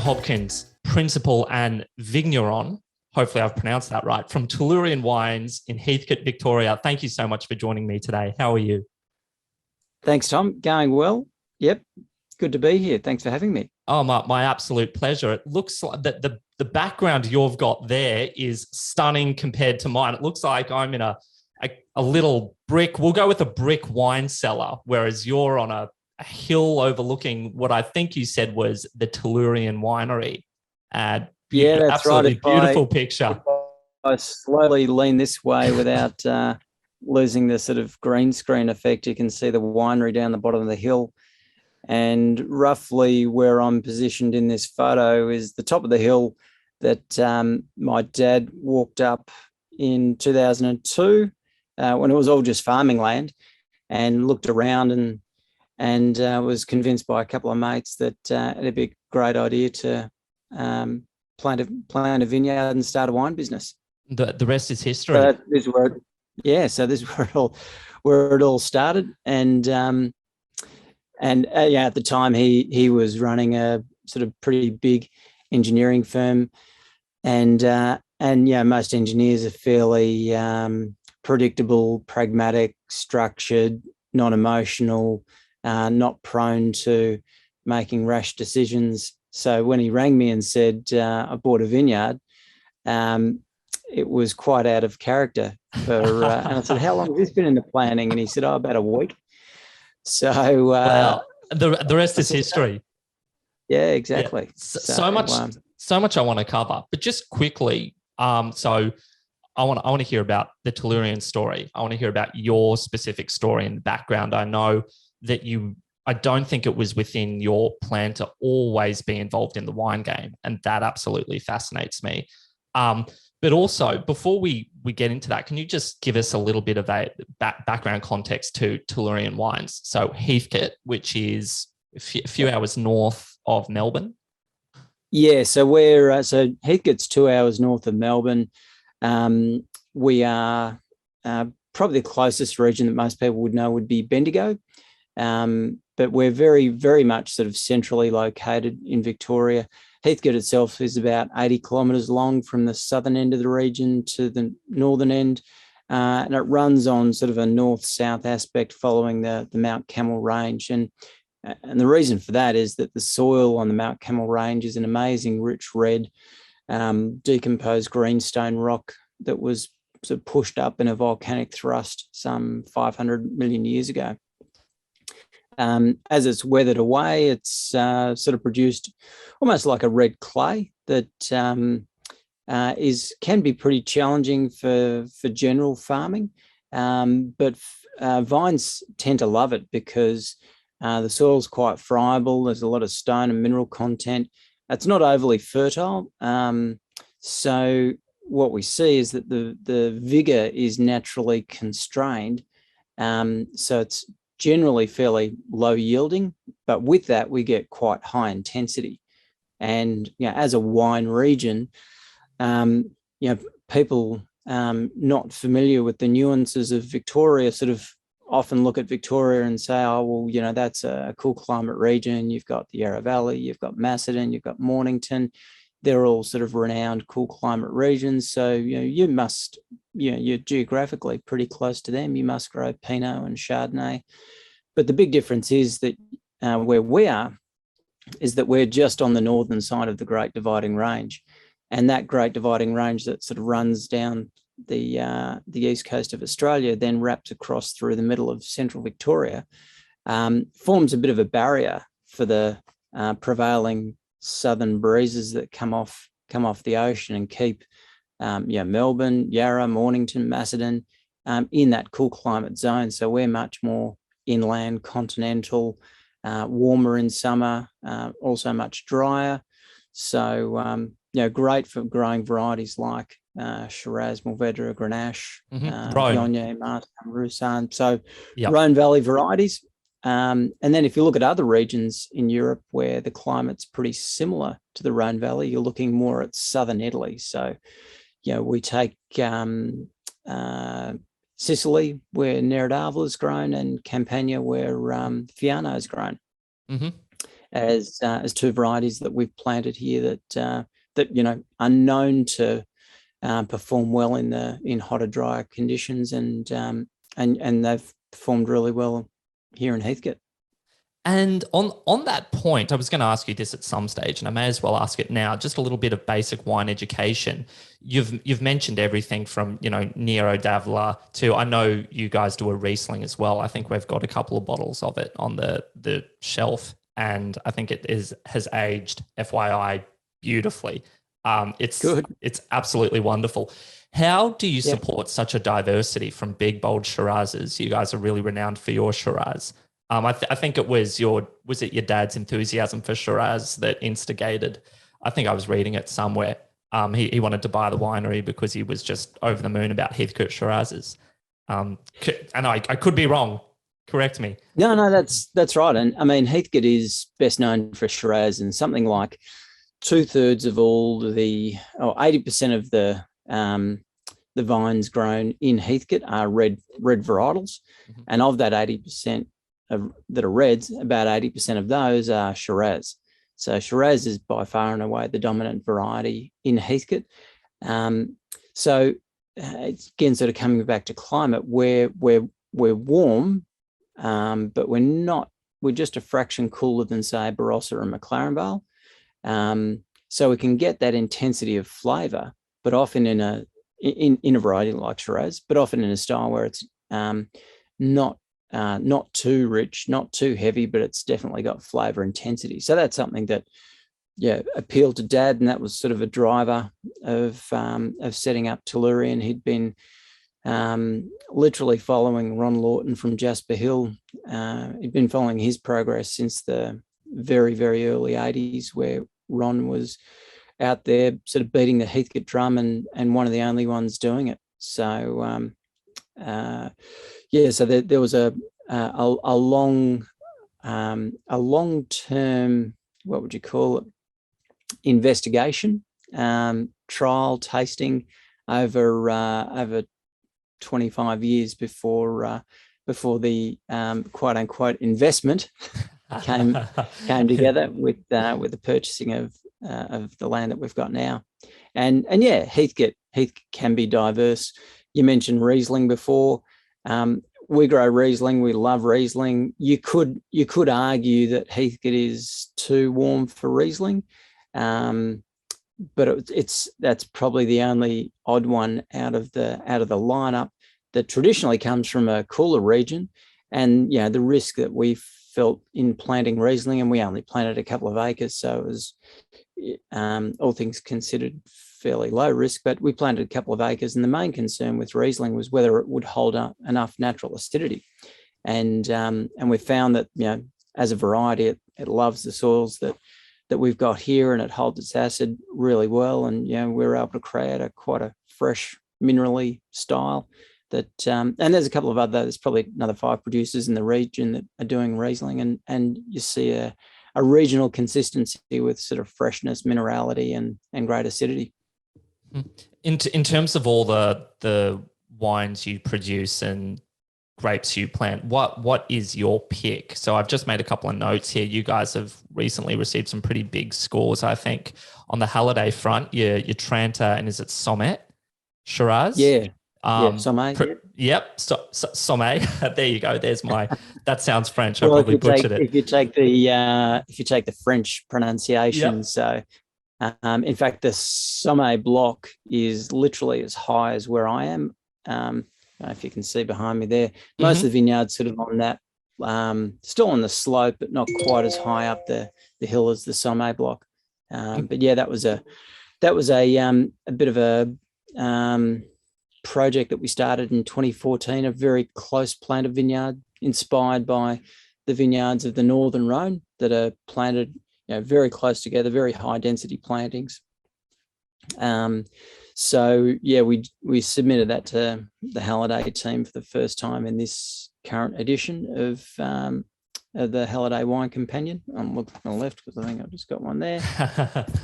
Hopkins, Principal and Vigneron. Hopefully I've pronounced that right, from Tellurian Wines in Heathcote, Victoria. Thank you so much for joining me today. How are you? Thanks, Tom. Going well. Yep. Good to be here. Thanks for having me. Oh, my absolute pleasure. It looks like that the background you've got there is stunning compared to mine. It looks like I'm in a little brick. We'll go with a brick wine cellar, whereas you're on a hill overlooking what I think you said was the Tellurian Winery. Yeah, that's absolutely right. Beautiful picture. I slowly lean this way without losing the sort of green screen effect. You can see the winery down the bottom of the hill. And roughly where I'm positioned in this photo is the top of the hill that my dad walked up in 2002 when it was all just farming land, and looked around and was convinced by a couple of mates that it'd be a great idea to plant a vineyard and start a wine business. The rest is history. So this is where it all started. And at the time he was running a sort of pretty big engineering firm, and most engineers are fairly predictable, pragmatic, structured, non-emotional, not prone to making rash decisions. So when he rang me and said, I bought a vineyard, it was quite out of character. And I said, how long has this been in the planning? And he said, about a week. So well, the rest is history. Yeah, exactly. Yeah. So much I want to cover, but just quickly. So I want to hear about the Tellurian story. I want to hear about your specific story and background. I know that I don't think it was within your plan to always be involved in the wine game, and that absolutely fascinates me. But also, before we get into that, can you just give us a little bit of a background context to Tellurian Wines? So Heathcote, which is a few hours north of Melbourne. Yeah, so we're Heathcote's 2 hours north of Melbourne. We are probably the closest region that most people would know would be Bendigo, but we're very, very much sort of centrally located in Victoria. Heathcote itself is about 80 kilometres long from the southern end of the region to the northern end, and it runs on sort of a north-south aspect following the Mount Camel Range. And the reason for that is that the soil on the Mount Camel Range is an amazing rich red decomposed greenstone rock that was sort of pushed up in a volcanic thrust some 500 million years ago. As it's weathered away, it's sort of produced almost like a red clay that can be pretty challenging for general farming, but vines tend to love it because the soil's quite friable. There's a lot of stone and mineral content. It's not overly fertile, so what we see is that the vigor is naturally constrained, so it's generally fairly low yielding, but with that we get quite high intensity. And as a wine region, people not familiar with the nuances of Victoria sort of often look at Victoria and say, oh, well, that's a cool climate region. You've got the Yarra Valley, you've got Macedon, you've got Mornington. They're all sort of renowned cool climate regions. So, you're geographically pretty close to them. You must grow Pinot and Chardonnay. But the big difference is that where we are is that we're just on the northern side of the Great Dividing Range. And that Great Dividing Range that sort of runs down the east coast of Australia, then wraps across through the middle of central Victoria, forms a bit of a barrier for the prevailing southern breezes that come off the ocean and keep Melbourne, Yarra, Mornington, Macedon in that cool climate zone. So we're much more inland, continental, warmer in summer, also much drier. So great for growing varieties like Shiraz, Mourvedre, Grenache, Viognier, Martin, Roussanne. So Rhone Valley varieties. And then if you look at other regions in Europe where the climate's pretty similar to the Rhone Valley, you're looking more at southern Italy. So, we take Sicily, where Neridavla is grown, and Campania, where Fiano is grown. Mm-hmm. as two varieties that we've planted here that are known to perform well in hotter, drier conditions, and they've performed really well here in Heathcote. And on that point, I was going to ask you this at some stage, and I may as well ask it now. Just a little bit of basic wine education. You've mentioned everything from Nero d'Avola to, I know you guys do a Riesling as well. I think we've got a couple of bottles of it on the shelf, and I think it has aged, FYI, beautifully. It's good. It's absolutely wonderful. How do you support such a diversity from big, bold Shirazes? You guys are really renowned for your Shiraz. I think it was your dad's enthusiasm for Shiraz that instigated, I think I was reading it somewhere. He wanted to buy the winery because he was just over the moon about Heathcote Shirazes. And I could be wrong. Correct me. No, that's right. And I mean, Heathcote is best known for Shiraz, and something like 2/3 of all 80% of the vines grown in Heathcote are red varietals. Mm-hmm. And of that 80% that are reds, about 80% of those are Shiraz. So Shiraz is by far and away the dominant variety in Heathcote. So it's again sort of coming back to climate, where we're warm, but we're just a fraction cooler than, say, Barossa and McLaren Vale. So we can get that intensity of flavour, but often in a variety like Shiraz, but often in a style where it's not too rich, not too heavy, but it's definitely got flavour intensity. So that's something that appealed to Dad, and that was sort of a driver of setting up Tellurian. He'd been literally following Ron Lawton from Jasper Hill. He'd been following his progress since the very, very early 80s, where Ron was out there sort of beating the Heathcote drum and one of the only ones doing it. So so there was a long-term, what would you call it, investigation, trial, tasting over 25 years before the quote unquote investment came together with the purchasing of the land that we've got now. And Heathcote can be diverse. You mentioned Riesling before. We grow Riesling. We love Riesling. You could argue that Heathcote is too warm for Riesling, but that's probably the only odd one out of the lineup that traditionally comes from a cooler region. And the risk that we felt in planting Riesling, and we only planted a couple of acres, so it was all things considered fairly low risk, but we planted a couple of acres, and the main concern with Riesling was whether it would hold up enough natural acidity. And we found that as a variety, it loves the soils that we've got here, and it holds its acid really well. And we're able to create quite a fresh, minerally style. And there's a couple of there's probably another 5 producers in the region that are doing Riesling, and you see a regional consistency with sort of freshness, minerality, and great acidity. In terms of all the wines you produce and grapes you plant, what is your pick? So I've just made a couple of notes here. You guys have recently received some pretty big scores, I think, on the Halliday front. Your Tranter, and is it Sommet Shiraz? Sommet. Yep, Sommet. There you go. There's my. That sounds French. I probably butchered it. If you take the French pronunciation, yep. So. In fact, the Sommet block is literally as high as where I am. I don't know if you can see behind me there. Most of the vineyards sort of on that, still on the slope, but not quite as high up the hill as the Sommet block. But that was a bit of a project that we started in 2014, a very close planted vineyard inspired by the vineyards of the Northern Rhone that are planted very close together, very high density plantings. We submitted that to the Halliday team for the first time in this current edition of the Halliday Wine Companion. I'm looking on the left because I think I've just got one there.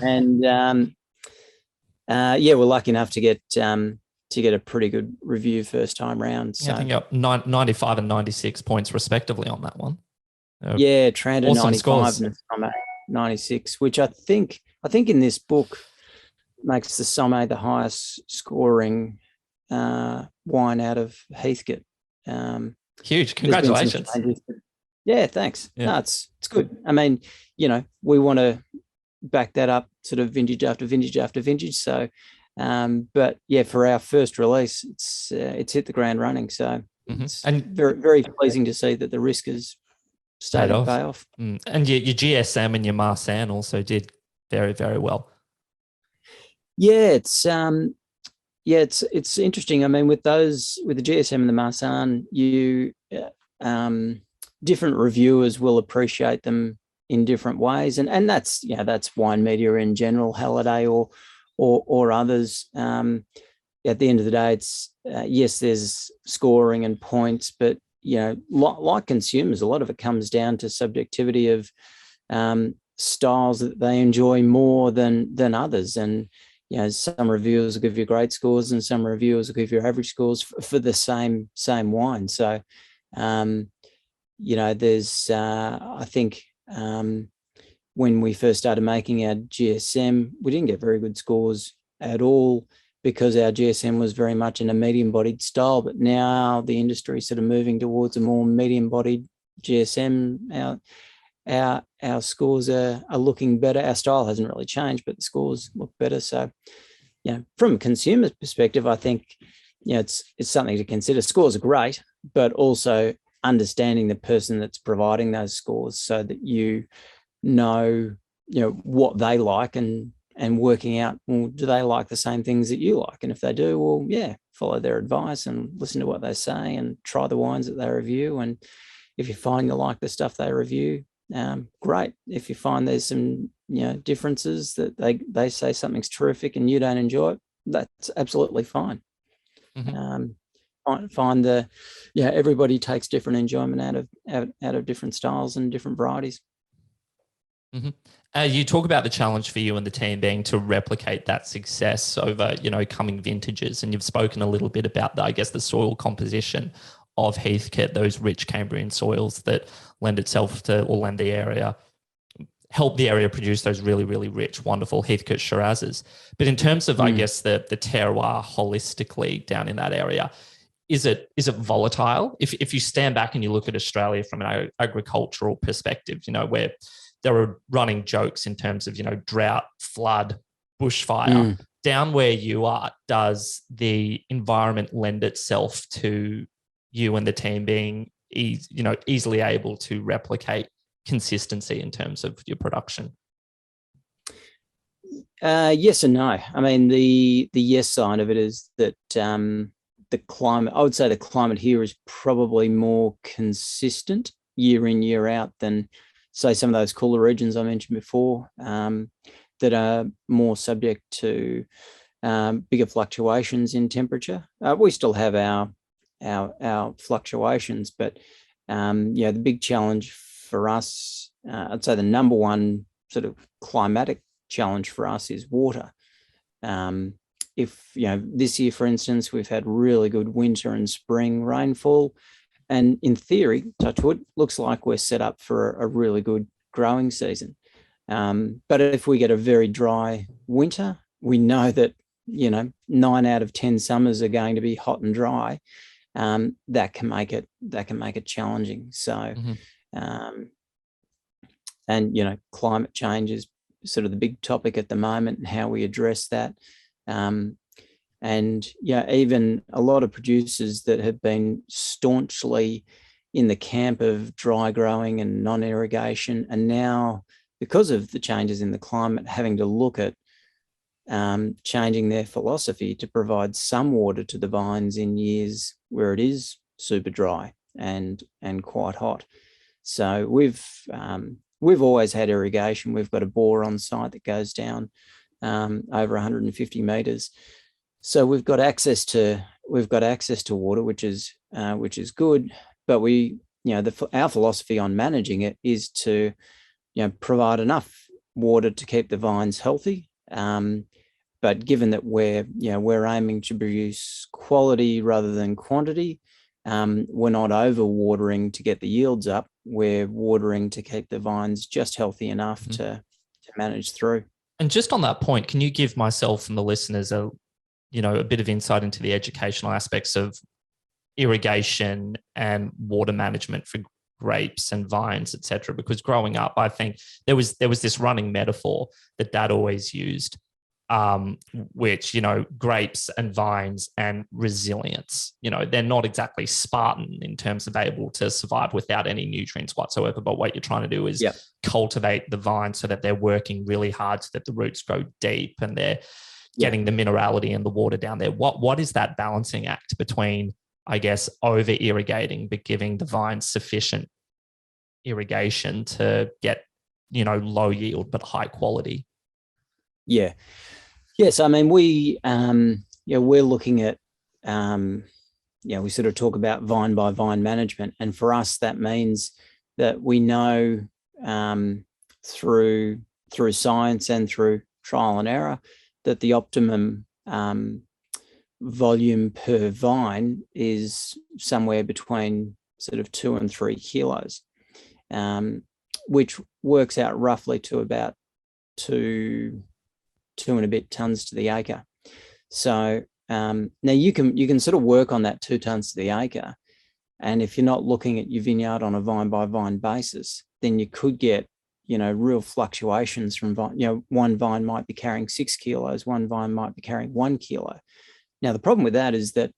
And we're lucky enough to get a pretty good review first time round. So I think 95 and 96 points respectively on that one. Yeah, Tranda Awesome 95 scores. and the Somme 96, which I think in this book makes the Somme the highest scoring wine out of Heathcote. Huge. There's been some Congratulations. changes. Yeah, thanks. Yeah. No, it's good. I mean, we want to back that up sort of vintage after vintage after vintage. So, but yeah, for our first release, it's hit the ground running. So it's and very, very pleasing to see that the risk has started to pay off. And your GSM and your Marsanne also did very, very well. Yeah, it's interesting. I mean, with the GSM and the Marsanne, different reviewers will appreciate them in different ways, and that's wine media in general, Halliday or others. At the end of the day, it's yes, there's scoring and points, but like consumers, a lot of it comes down to subjectivity of styles that they enjoy more than others, and some reviewers will give you great scores and some reviewers will give you average scores for the same wine. So, there's, I think, when we first started making our GSM, we didn't get very good scores at all because our GSM was very much in a medium-bodied style. But now the industry is sort of moving towards a more medium-bodied GSM. Our scores are looking better. Our style hasn't really changed, but the scores look better. So, from a consumer's perspective, I think, it's something to consider. Scores are great, but also understanding the person that's providing those scores so that you know what they like and working out, well, do they like the same things that you like? And if they do, well, yeah, follow their advice and listen to what they say and try the wines that they review. And if you find you like the stuff they review, great. If you find there's some differences that they say something's terrific and you don't enjoy it, that's absolutely fine. Find everybody takes different enjoyment out of different styles and different varieties. You talk about the challenge for you and the team being to replicate that success over coming vintages, and you've spoken a little bit about the soil composition of Heathcote, those rich Cambrian soils that lend the area, help the area produce those really, really rich, wonderful Heathcote Shirazes. But in terms of, the terroir holistically down in that area, is it volatile? If you stand back and you look at Australia from an agricultural perspective, where there are running jokes in terms of, drought, flood, bushfire, down where you are, does the environment lend itself to you and the team being easily able to replicate consistency in terms of your production? Yes and no. I mean, the yes side of it is that the climate, I would say the climate here is probably more consistent year in, year out than, say, some of those cooler regions I mentioned before, that are more subject to bigger fluctuations in temperature. We still have our fluctuations, but the big challenge for us, I'd say the number one sort of climatic challenge for us is water. If this year, for instance, we've had really good winter and spring rainfall, and in theory, touch wood, looks like we're set up for a really good growing season. But if we get a very dry winter, we know that 9 out of 10 summers are going to be hot and dry. That can make it challenging. So, and climate change is sort of the big topic at the moment, and how we address that. And even a lot of producers that have been staunchly in the camp of dry growing and non-irrigation, and now, because of the changes in the climate, having to look at changing their philosophy to provide some water to the vines in years where it is super dry and quite hot. So we've always had irrigation. We've got a bore on site that goes down over 150 meters. So we've got access to water, which is good. But our philosophy on managing it is to provide enough water to keep the vines healthy. But given that we're aiming to produce quality rather than quantity, we're not over watering to get the yields up. We're watering to keep the vines just healthy enough to manage through. And just on that point, can you give myself and the listeners a bit of insight into the educational aspects of irrigation and water management for grapes and vines, etc.? Because growing up, I think there was this running metaphor that Dad always used, which, grapes and vines and resilience, they're not exactly Spartan in terms of able to survive without any nutrients whatsoever. But what you're trying to do is cultivate the vine so that they're working really hard so that the roots go deep and they're getting the minerality and the water down there. What is that balancing act between, I guess, over irrigating, but giving the vines sufficient irrigation to get, low yield, but high quality? Yeah. Yes. I mean, we're looking at, we sort of talk about vine by vine management. And for us, that means that we know through science and through trial and error that the optimum volume per vine is somewhere between sort of 2 and 3 kilos, which works out roughly to about 2 and a bit tons to the acre. So now you can sort of work on that 2 tons to the acre, and if you're not looking at your vineyard on a vine by vine basis, then you could get real fluctuations from one vine might be carrying 6 kilos, one vine might be carrying 1 kilo. Now the problem with that is that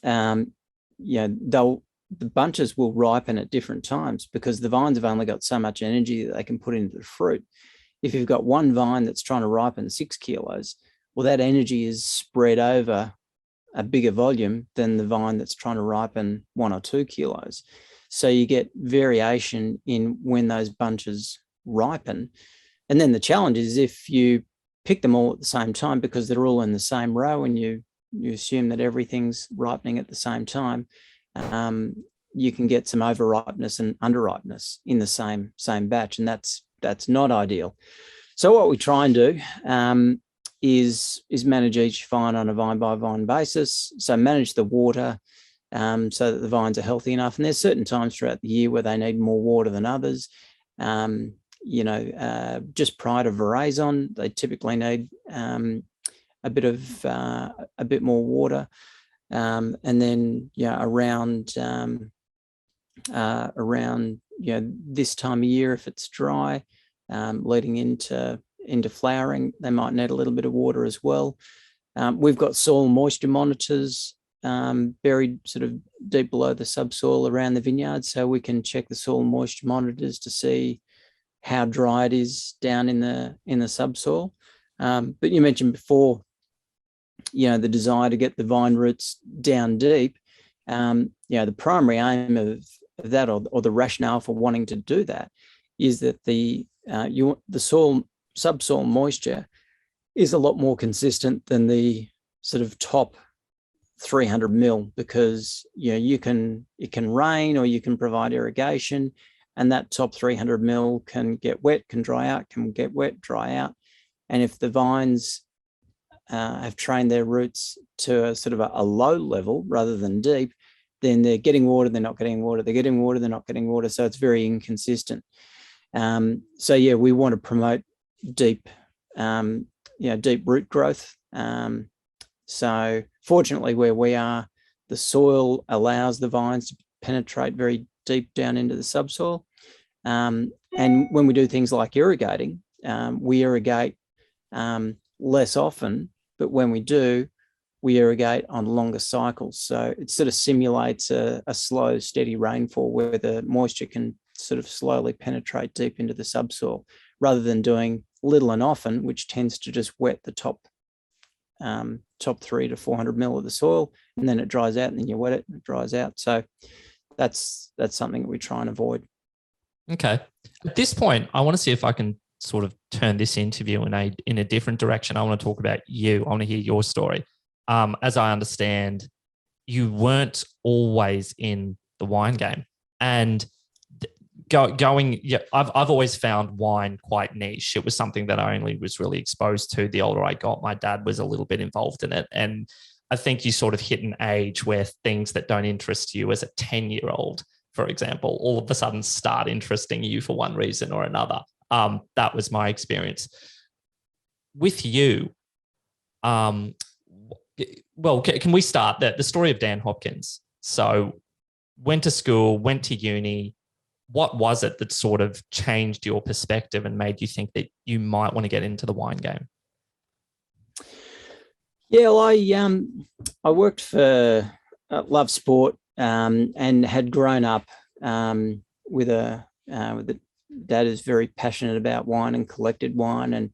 the bunches will ripen at different times because the vines have only got so much energy that they can put into the fruit. If you've got one vine that's trying to ripen 6 kilos, well, that energy is spread over a bigger volume than the vine that's trying to ripen 1 or 2 kilos. So you get variation in when those bunches ripen. And then the challenge is if you pick them all at the same time because they're all in the same row and you assume that everything's ripening at the same time, you can get some overripeness and underripeness in the same batch, and that's not ideal. So what we try and do is manage each vine on a vine by vine basis. So manage the water so that the vines are healthy enough. And there's certain times throughout the year where they need more water than others. Just prior to veraison, they typically need a bit more water. And then around this time of year, if it's dry, leading into flowering, they might need a little bit of water as well. We've got soil moisture monitors buried sort of deep below the subsoil around the vineyard, so we can check the soil moisture monitors to see how dry it is down in the subsoil. But you mentioned before, the desire to get the vine roots down deep. The primary aim of that, or the rationale for wanting to do that, is that the subsoil moisture is a lot more consistent than the sort of top 300 mil, because it can rain or you can provide irrigation, and that top 300 mil can get wet, can dry out, can get wet, dry out. And if the vines have trained their roots to a sort of a low level rather than deep, then they're getting water, they're not getting water, they're getting water, they're not getting water. So it's very inconsistent. We want to promote deep root growth. So fortunately, where we are, the soil allows the vines to penetrate very deep down into the subsoil. And when we do things like irrigating, we irrigate less often, but when we do, we irrigate on longer cycles. So it sort of simulates a slow, steady rainfall where the moisture can sort of slowly penetrate deep into the subsoil, rather than doing little and often, which tends to just wet the top 300 to 400 mil of the soil, and then it dries out, and then you wet it and it dries out. So that's something that we try and avoid. Okay. At this point, I want to see if I can sort of turn this interview in a different direction. I want to talk about you. I want to hear your story. As I understand, you weren't always in the wine game, and I've always found wine quite niche. It was something that I only was really exposed to the older I got. My dad was a little bit involved in it, and I think you sort of hit an age where things that don't interest you as a 10-year-old, for example, all of a sudden start interesting you for one reason or another. That was my experience. With you, well, can we start the story of Dan Hopkins? So went to school, went to uni. What was it that sort of changed your perspective and made you think that you might want to get into the wine game? Yeah, well, I worked for Love Sport and had grown up with a dad who's very passionate about wine and collected wine, and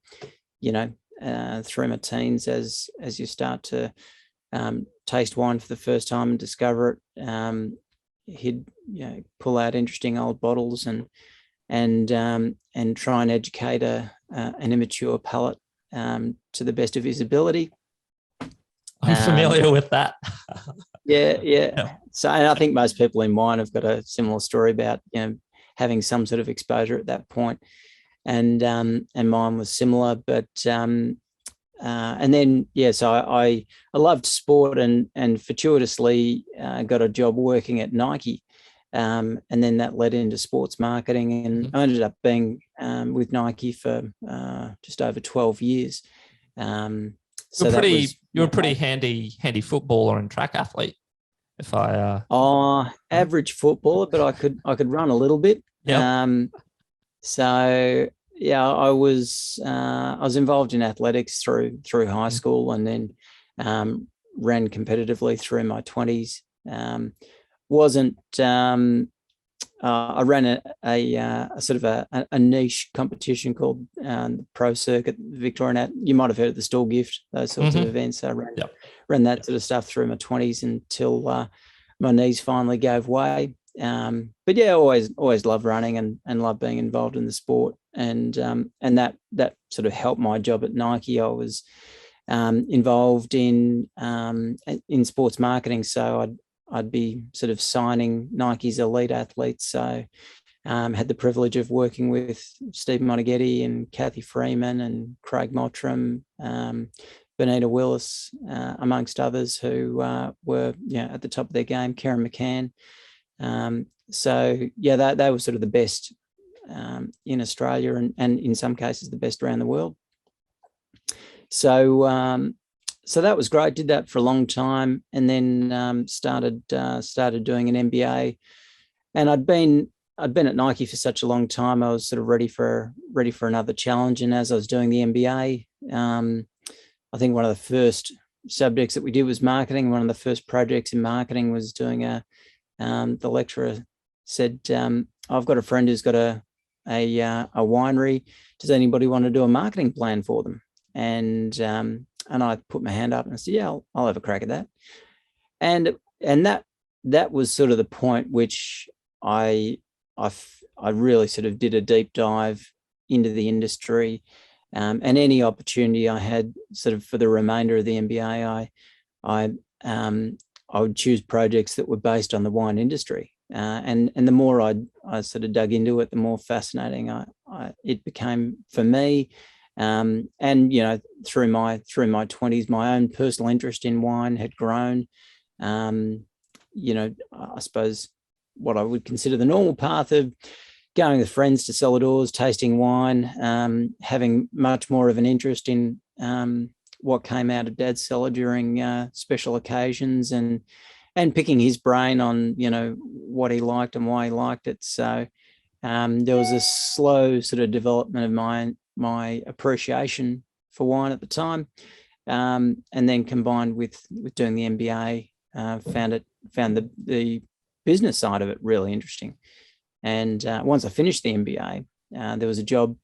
through my teens, as you start to taste wine for the first time and discover it, he'd pull out interesting old bottles and try and educate an immature palate to the best of his ability. I'm familiar with that. Yeah. So, and I think most people in wine have got a similar story about having some sort of exposure at that point, and mine was similar. But and then so I loved sport and fortuitously got a job working at Nike, and then that led into sports marketing, and I ended up being with Nike for just over 12 years. So you're a pretty handy footballer and track athlete. If I average footballer, but I could run a little bit. Yep. So yeah, I was involved in athletics through high school, and then ran competitively through my 20s. I ran a sort of a niche competition called the Pro Circuit, Victorian. You might have heard of the Stall Gift, those sorts of events. I ran that sort of stuff through my 20s until my knees finally gave way. But yeah, always loved running and loved being involved in the sport, and that sort of helped my job at Nike. I was involved in sports marketing, so I'd be sort of signing Nike's elite athletes. So had the privilege of working with Steve Monaghetti and Kathy Freeman and Craig Mottram, Benita Willis, amongst others who were at the top of their game, Karen McCann. So yeah, they were sort of the best in Australia, and in some cases the best around the world. So that was great. Did that for a long time, and then started doing an MBA. And I'd been at Nike for such a long time. I was sort of ready for another challenge. And as I was doing the MBA, I think one of the first subjects that we did was marketing. One of the first projects in marketing was doing the lecturer said, "I've got a friend who's got a winery. Does anybody want to do a marketing plan for them?" And I put my hand up and I said, "Yeah, I'll have a crack at that." And that was sort of the point which I really sort of did a deep dive into the industry, and any opportunity I had sort of for the remainder of the MBA, I would choose projects that were based on the wine industry. And the more I sort of dug into it, the more fascinating it became for me. And through my 20s, my own personal interest in wine had grown. I suppose what I would consider the normal path of going with friends to cellar doors, tasting wine, having much more of an interest in what came out of Dad's cellar during special occasions, and picking his brain on what he liked and why he liked it. So there was a slow sort of development of my appreciation for wine at the time, and then combined with doing the MBA, found the business side of it really interesting. And once I finished the MBA, there was a job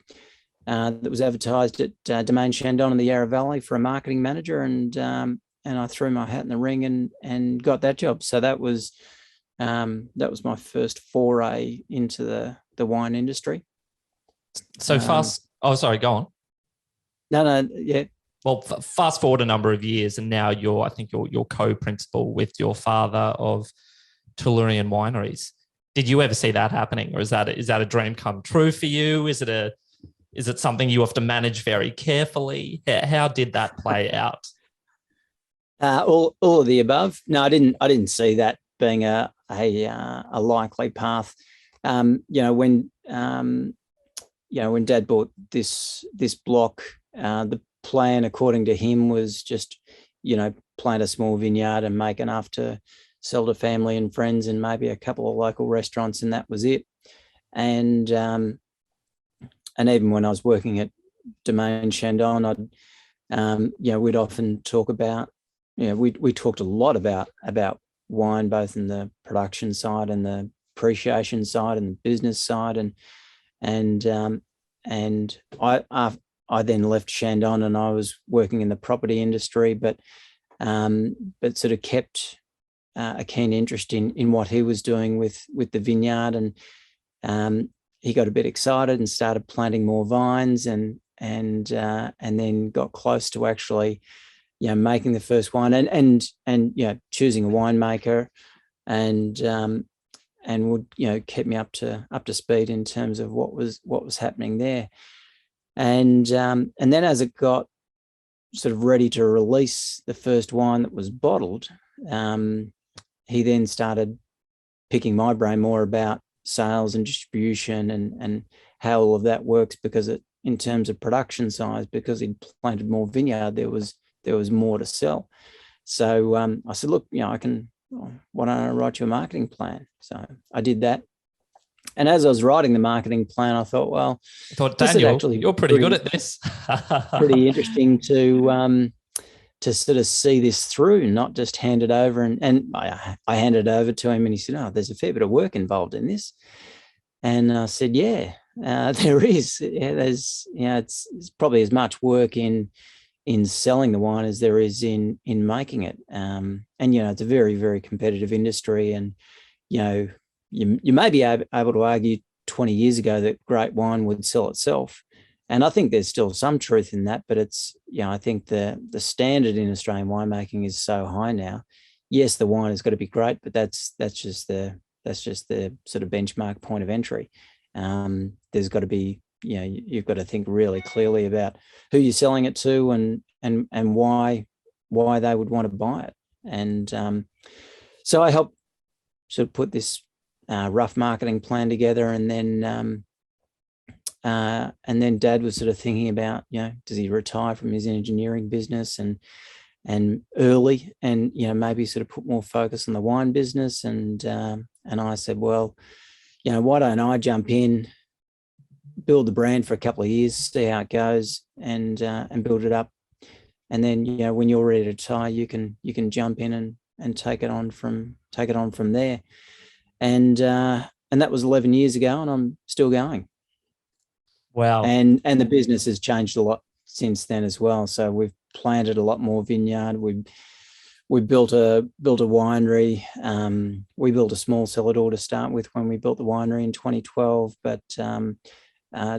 that was advertised at Domaine Chandon in the Yarra Valley for a marketing manager, and I threw my hat in the ring and got that job. So that was my first foray into the wine industry. So fast. Oh, sorry. Go on. No. Yeah. Well, fast forward a number of years, and now you're co-principal with your father of Tellurian Wineries. Did you ever see that happening, or is that a dream come true for you? Is it something you have to manage very carefully? How did that play out? All of the above. No, I didn't see that being a likely path. When Dad bought this block, the plan, according to him, was just, plant a small vineyard and make enough to sell to family and friends and maybe a couple of local restaurants, and that was it. And even when I was working at Domaine Chandon, we'd often talk about, we talked a lot about wine, both in the production side and the appreciation side and the business side, and I then left Chandon and I was working in the property industry, but sort of kept a keen interest in what he was doing with the vineyard, and he got a bit excited and started planting more vines, and then got close to actually, making the first wine, and choosing a winemaker, and would keep me up to speed in terms of what was happening there, and then as it got sort of ready to release the first wine that was bottled, he then started picking my brain more about sales and distribution and how all of that works, because in terms of production size, because he'd planted more vineyard, there was more to sell. So I said, look, why don't I write you a marketing plan? So I did that. And as I was writing the marketing plan, I thought, well, Daniel, you're pretty good at this. Pretty interesting to sort of see this through, not just hand it over. And I handed it over to him, and he said, oh, there's a fair bit of work involved in this. And I said, yeah, there is. Yeah, it's probably as much work in selling the wine as there is in making it. And it's a very, very competitive industry. And you may be able to argue 20 years ago that great wine would sell itself, and I think there's still some truth in that. But it's I think the standard in Australian winemaking is so high now. Yes, the wine has got to be great, but that's just the sort of benchmark point of entry. There's got to be, you've got to think really clearly about who you're selling it to and why they would want to buy it. And so I helped sort of put this rough marketing plan together, and then Dad was sort of thinking about, does he retire from his engineering business and early, and maybe sort of put more focus on the wine business, and I said, well, why don't I jump in, build the brand for a couple of years, see how it goes, and build it up, and then when you're ready to retire, you can jump in and take it on from there, and that was 11 years ago, and I'm still going. Wow. And the business has changed a lot since then as well. So we've planted a lot more vineyard. We built a winery. We built a small cellar door to start with when we built the winery in 2012. But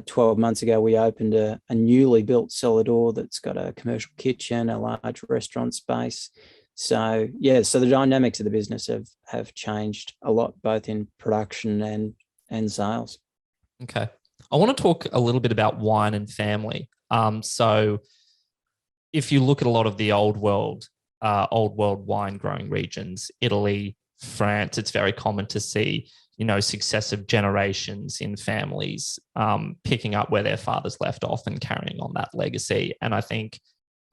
12 months ago, we opened a newly built cellar door that's got a commercial kitchen, a large restaurant space. So so the dynamics of the business have changed a lot, both in production and sales. Okay. I want to talk a little bit about wine and family. So if you look at a lot of the old world wine growing regions, Italy, France, it's very common to see, successive generations in families picking up where their fathers left off and carrying on that legacy. And I think,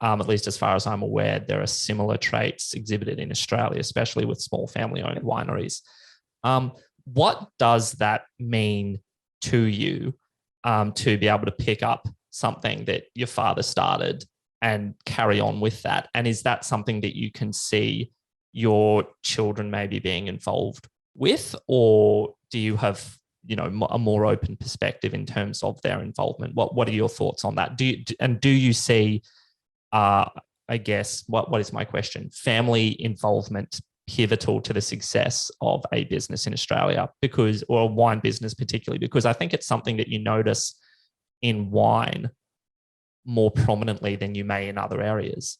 at least as far as I'm aware, there are similar traits exhibited in Australia, especially with small family-owned wineries. What does that mean to you to be able to pick up something that your father started and carry on with that? And is that something that you can see your children maybe being involved with, or do you have, a more open perspective in terms of their involvement? What are your thoughts on that? Do you see, I guess, what is my question? Family involvement pivotal to the success of a business in Australia, or a wine business particularly, because I think it's something that you notice in wine more prominently than you may in other areas.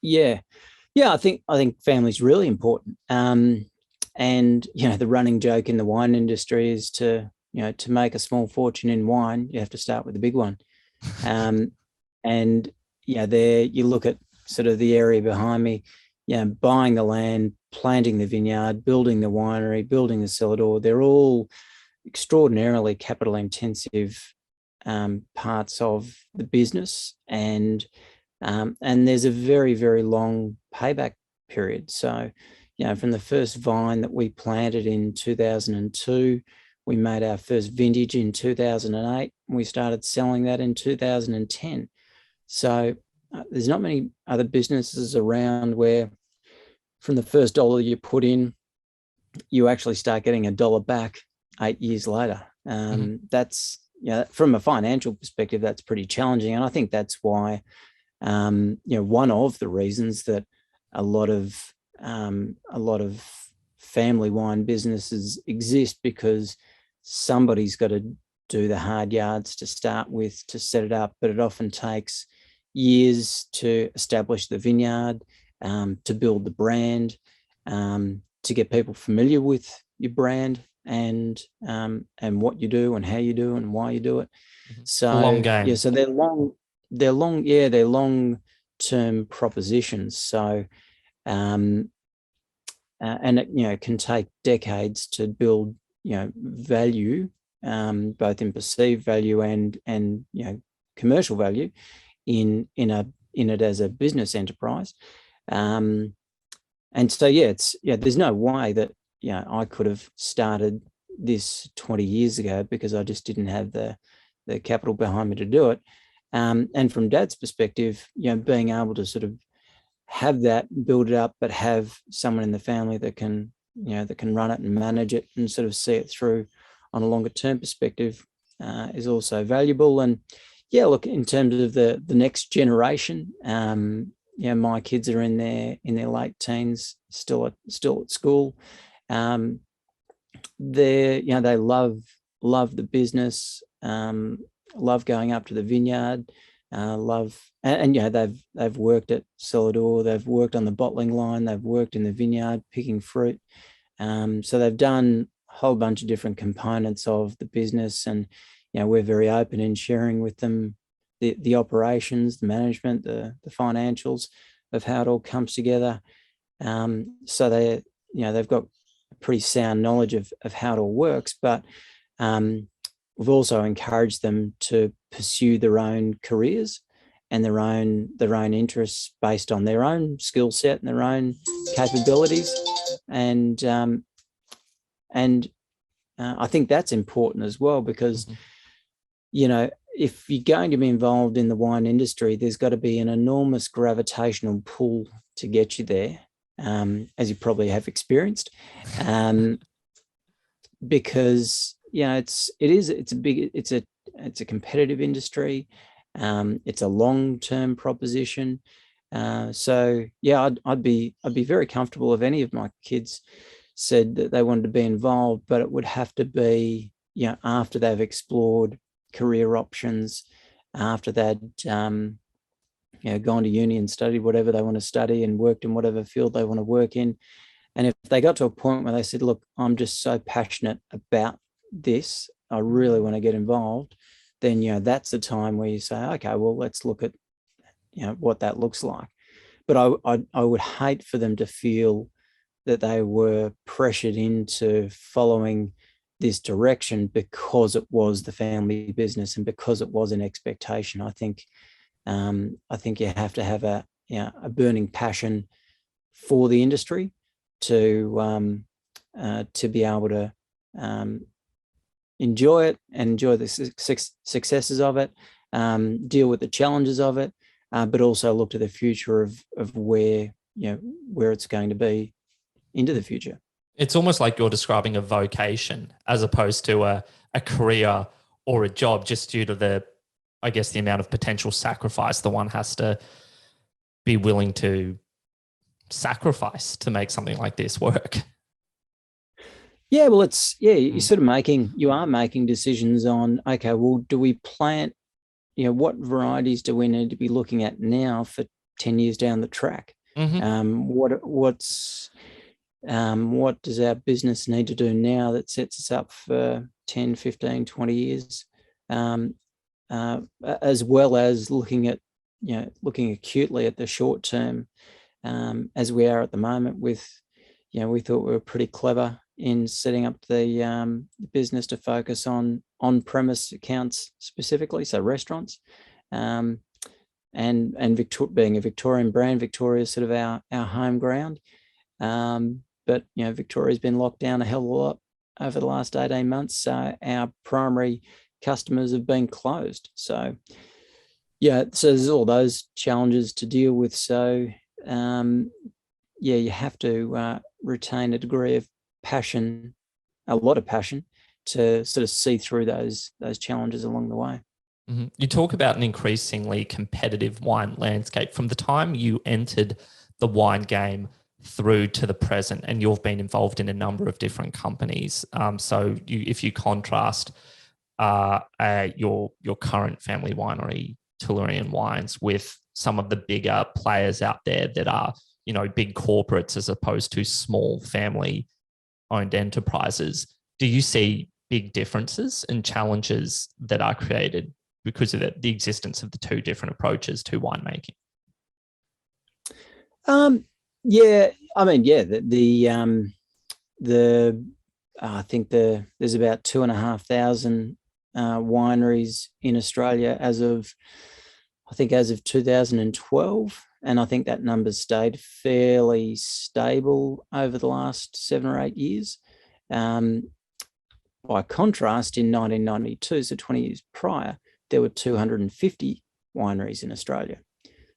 Yeah. I think family's really important. And the running joke in the wine industry is to make a small fortune in wine, you have to start with the big one. And there you look at sort of the area behind me, buying the land, planting the vineyard, building the winery, building the cellar door, they're all extraordinarily capital intensive parts of the business, and there's a very, very long payback period. So, from the first vine that we planted in 2002, we made our first vintage in 2008, and we started selling that in 2010. So there's not many other businesses around where from the first dollar you put in, you actually start getting a dollar back 8 years later. That's, from a financial perspective, that's pretty challenging. And I think that's why, one of the reasons that a lot of family wine businesses exist, because somebody's got to do the hard yards to start with, to set it up, but it often takes years to establish the vineyard, to build the brand, to get people familiar with your brand and what you do and how you do and why you do it. So a long game. So they're long-term propositions. So and it can take decades to build value, both in perceived value and commercial value in it as a business enterprise. And so there's no way that I could have started this 20 years ago, because I just didn't have the capital behind me to do it. And from Dad's perspective, being able to sort of have that, build it up, but have someone in the family that can run it and manage it and sort of see it through on a longer term perspective is also valuable. And look, in terms of the next generation, my kids are in their late teens, still at school. They love the business, love going up to the vineyard, they've worked at Cellar Door, they've worked on the bottling line, they've worked in the vineyard picking fruit. So they've done a whole bunch of different components of the business, and we're very open in sharing with them the operations, the management, the financials of how it all comes together. So they've got a pretty sound knowledge of how it all works, but we've also encouraged them to pursue their own careers and their own interests based on their own skill set and their own capabilities. And I think that's important as well, because if you're going to be involved in the wine industry, there's got to be an enormous gravitational pull to get you there, as you probably have experienced, because it's a competitive industry. It's a long-term proposition. I'd be very comfortable if any of my kids said that they wanted to be involved, but it would have to be after they've explored career options, after they'd gone to uni and studied whatever they want to study and worked in whatever field they want to work in. And if they got to a point where they said, look, I'm just so passionate about this, I really want to get involved, then that's the time where you say, okay, well, let's look at what that looks like. But I would hate for them to feel that they were pressured into following this direction because it was the family business and because it was an expectation. I think you have to have a burning passion for the industry to be able to enjoy it and enjoy the successes of it, deal with the challenges of it, but also look to the future of where it's going to be into the future. It's almost like you're describing a vocation as opposed to a career or a job, just due to the amount of potential sacrifice the one has to be willing to sacrifice to make something like this work. Yeah, well, you're sort of you are making decisions on, okay, well, do we plant, what varieties do we need to be looking at now for 10 years down the track? What does our business need to do now that sets us up for 10, 15, 20 years? As well as looking at looking acutely at the short term, as we are at the moment. With, we thought we were pretty clever in setting up the business to focus on on-premise accounts specifically, so restaurants, and being a Victorian brand, Victoria is sort of our home ground. But Victoria's been locked down a hell of a lot over the last 18 months, so our primary customers have been closed. So there's all those challenges to deal with. So you have to retain a degree of passion, a lot of passion, to sort of see through those challenges along the way. Mm-hmm. You talk about an increasingly competitive wine landscape from the time you entered the wine game through to the present, and you've been involved in a number of different companies. If you contrast your current family winery, Tellurian Wines, with some of the bigger players out there that are, big corporates as opposed to small family-owned enterprises, do you see big differences and challenges that are created because of the existence of the two different approaches to winemaking? I think there's about 2,500 wineries in Australia as of 2012, and I think that number's stayed fairly stable over the last 7 or 8 years. By contrast, in 1992, so 20 years prior, there were 250 wineries in Australia.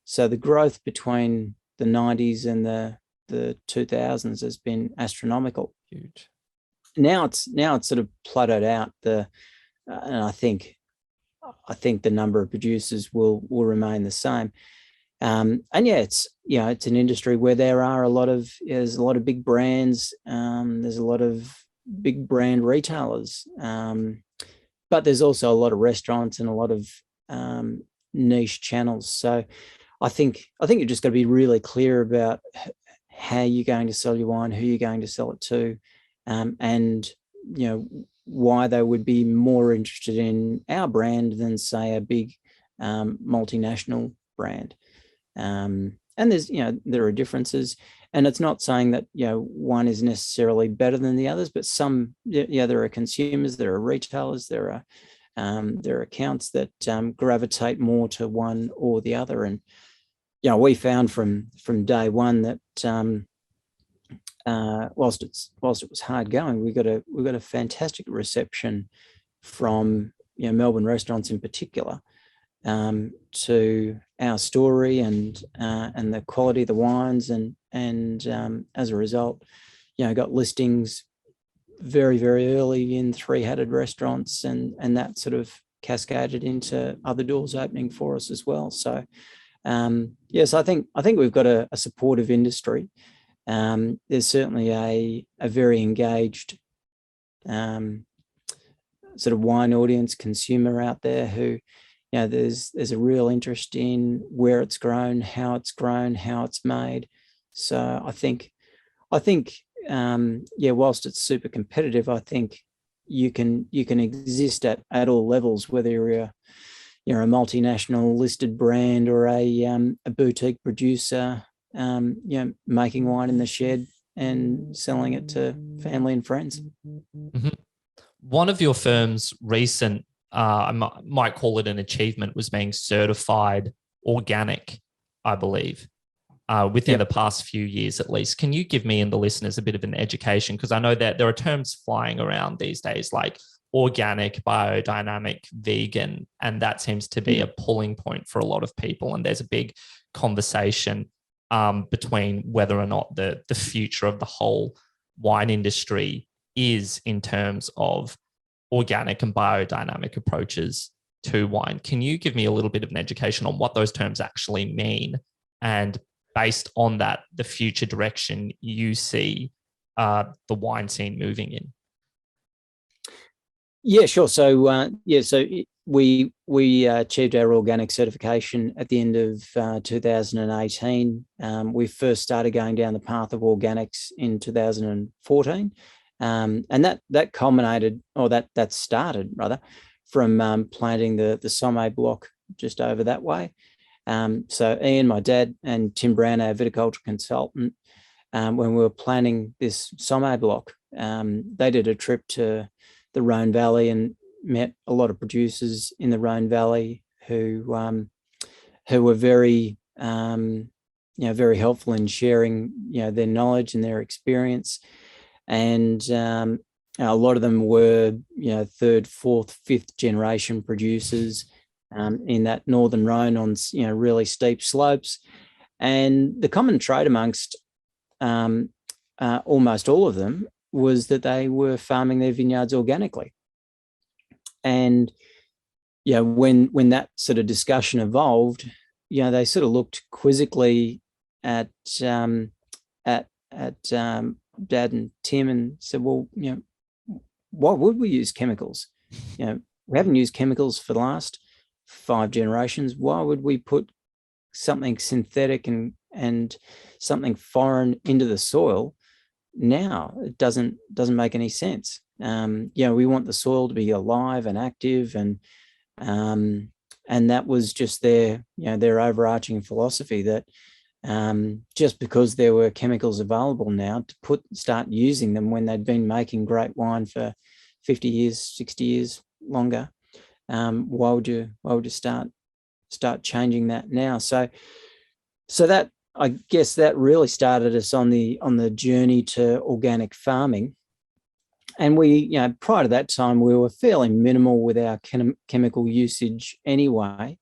So the growth between the 90s and the 2000s has been astronomical. Huge. Now it's sort of plateaued out. And I think the number of producers will remain the same. It's an industry where there's a lot of big brands. There's a lot of big brand retailers, but there's also a lot of restaurants and a lot of niche channels. So I think you've just got to be really clear about how you're going to sell your wine, who you're going to sell it to, and why they would be more interested in our brand than, say, a big multinational brand. And there are differences, and it's not saying that one is necessarily better than the others, but some there are consumers, there are retailers, there are accounts that gravitate more to one or the other. And we found from day one that whilst it was hard going, we got a fantastic reception from Melbourne restaurants in particular to our story and the quality of the wines, and as a result, got listings very, very early in 3-headed restaurants, and that sort of cascaded into other doors opening for us as well. So so I think we've got a supportive industry. There's certainly a very engaged sort of wine audience, consumer out there who, there's a real interest in where it's grown, how it's made. So I think whilst it's super competitive, I think you can exist at all levels, whether you're a multinational listed brand or a boutique producer, making wine in the shed and selling it to family and friends. Mm-hmm. One of your firm's recent, I might call it an achievement, was being certified organic, I believe, within the past few years at least. Can you give me and the listeners a bit of an education? Because I know that there are terms flying around these days like organic, biodynamic, vegan, and that seems to be a pulling point for a lot of people. And there's a big conversation between whether or not the future of the whole wine industry is in terms of organic and biodynamic approaches to wine. Can you give me a little bit of an education on what those terms actually mean, and based on that, the future direction you see the wine scene moving in? Yeah, sure. So we achieved our organic certification at the end of 2018. We first started going down the path of organics in 2014, and that culminated, or that started rather, from planting the Somme block just over that way. So Ian, my dad, and Tim Brown, our viticulture consultant, when we were planning this Somme block, they did a trip to the Rhone Valley and met a lot of producers in the Rhone Valley who were very very helpful in sharing their knowledge and their experience. And a lot of them were third, fourth, fifth generation producers in that northern Rhone on really steep slopes. And the common trait amongst almost all of them was that they were farming their vineyards organically. And when that sort of discussion evolved, they sort of looked quizzically at Dad and Tim and said, well, why would we use chemicals? We haven't used chemicals for the last 5 generations. Why would we put something synthetic and something foreign into the soil now? It doesn't make any sense. We want the soil to be alive and active, and that was just their overarching philosophy, that just because there were chemicals available now to start using them when they'd been making great wine for 50 years, 60 years longer, why would you start changing that now? So that, I guess, that really started us on the journey to organic farming. And we, prior to that time, we were fairly minimal with our chemical usage anyway.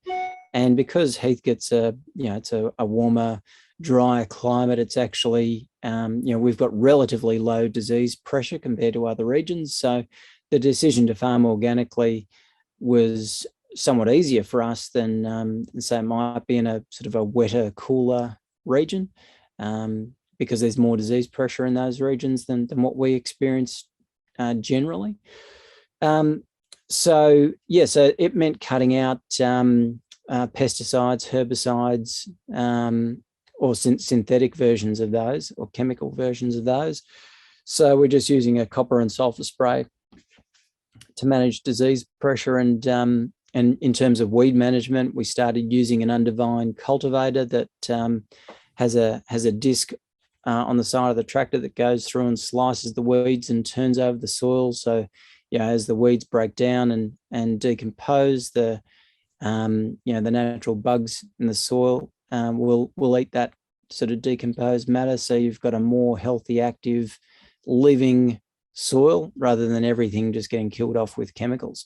And because Heathcote's it's a warmer, drier climate, it's actually, we've got relatively low disease pressure compared to other regions. So the decision to farm organically was somewhat easier for us than say it might be in a sort of a wetter, cooler region, because there's more disease pressure in those regions than what we experience generally. So it meant cutting out pesticides, herbicides, or synthetic versions of those, or chemical versions of those. So we're just using a copper and sulfur spray to manage disease pressure. And in terms of weed management, we started using an undervine cultivator that has a disc on the side of the tractor that goes through and slices the weeds and turns over the soil. So as the weeds break down and decompose, the natural bugs in the soil will eat that sort of decomposed matter. So you've got a more healthy, active, living soil rather than everything just getting killed off with chemicals.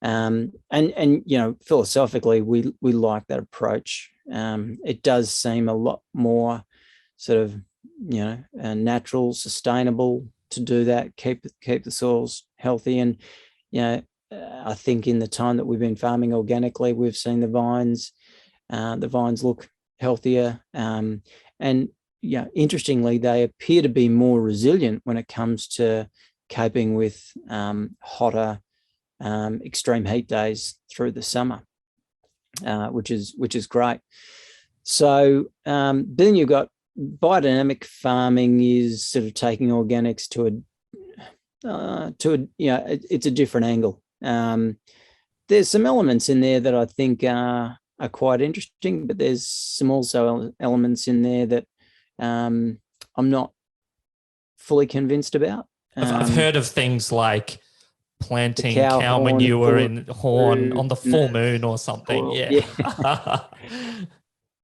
And philosophically, we like that approach. It does seem a lot more sort of natural, sustainable to do that, keep the soils healthy. And I think in the time that we've been farming organically, we've seen the vines look healthier, and interestingly, they appear to be more resilient when it comes to coping with hotter, extreme heat days through the summer, which is great. So then you've got biodynamic farming is sort of taking organics to it's a different angle. There's some elements in there that I think are quite interesting, but there's some also elements in there that I'm not fully convinced about. I've heard of things like planting cow horn manure in horn on the full moon or something. Yeah.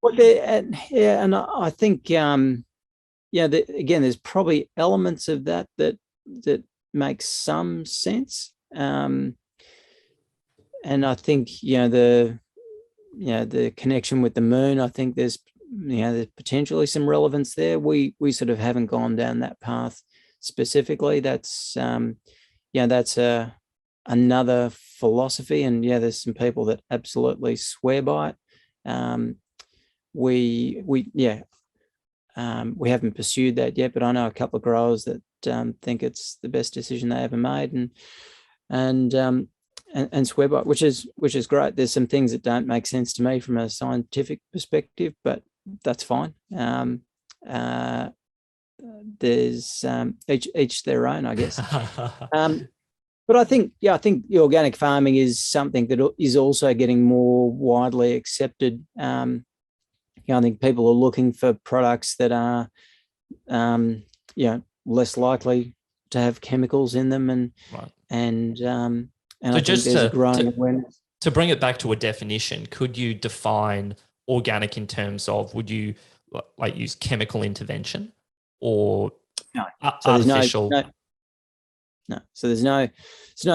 Well, and I think again, there's probably elements of that makes some sense. And I think the connection with the moon, I think there's potentially some relevance there. We sort of haven't gone down that path specifically. That's another philosophy, and there's some people that absolutely swear by it. We haven't pursued that yet, but I know a couple of growers that think it's the best decision they ever made, and swear by it, which is great. There's some things that don't make sense to me from a scientific perspective, but that's fine. There's each their own, I guess. But I think the organic farming is something that is also getting more widely accepted. I think people are looking for products that are, less likely to have chemicals in them, and Right. and So I think just there's a growing awareness. to bring it back to a definition, could you define organic in terms of, would you like use chemical intervention or No. So artificial? no. So there's no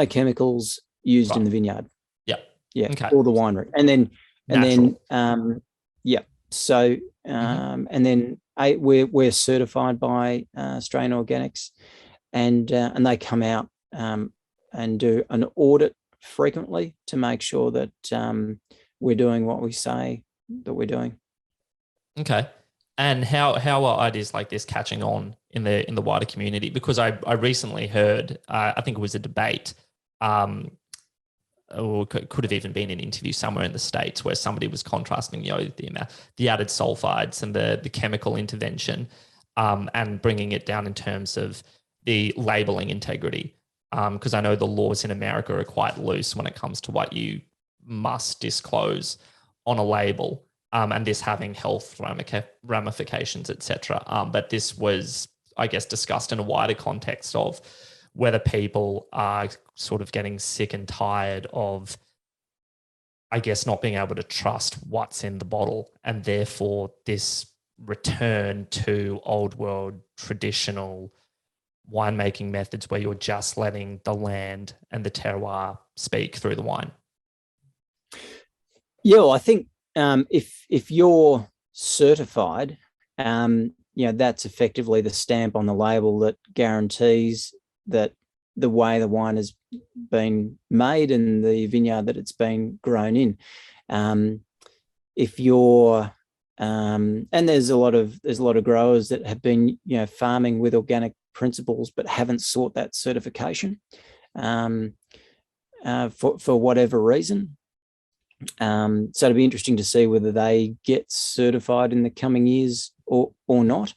chemicals used Right. in the vineyard. Yeah. Yeah. Okay. Or the winery. Yeah. So and then we're certified by Australian Organics, and they come out and do an audit frequently to make sure that we're doing what we say that we're doing. Okay. And how are ideas like this catching on in the wider community? Because I recently heard, I think it was a debate, or could have even been an interview somewhere in the States, where somebody was contrasting, the added sulfides and the chemical intervention, and bringing it down in terms of the labeling integrity. Because I know the laws in America are quite loose when it comes to what you must disclose on a label. And this having health ramifications, etc. But this was, I guess, discussed in a wider context of whether people are sort of getting sick and tired of, I guess, not being able to trust what's in the bottle, and therefore this return to old world traditional winemaking methods where you're just letting the land and the terroir speak through the wine. Yeah, well, I think if you're certified, that's effectively the stamp on the label that guarantees that the way the wine has been made and the vineyard that it's been grown in. If you're and there's a lot of growers that have been farming with organic principles but haven't sought that certification for whatever reason. So it'll be interesting to see whether they get certified in the coming years or not.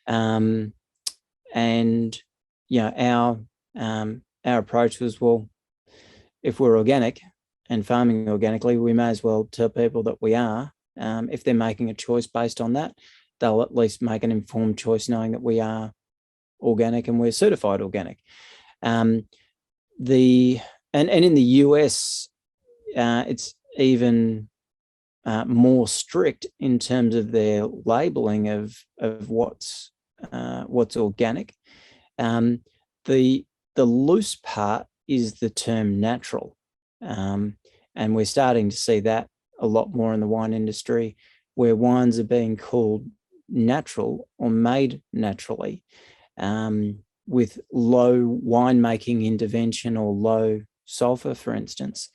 And our approach was, well, if we're organic and farming organically, we may as well tell people that we are. If they're making a choice based on that, they'll at least make an informed choice knowing that we are organic and we're certified organic. And in the US, it's even more strict in terms of their labeling of what's organic. The loose part is the term natural, and we're starting to see that a lot more in the wine industry, where wines are being called natural or made naturally, with low winemaking intervention or low sulfur, for instance.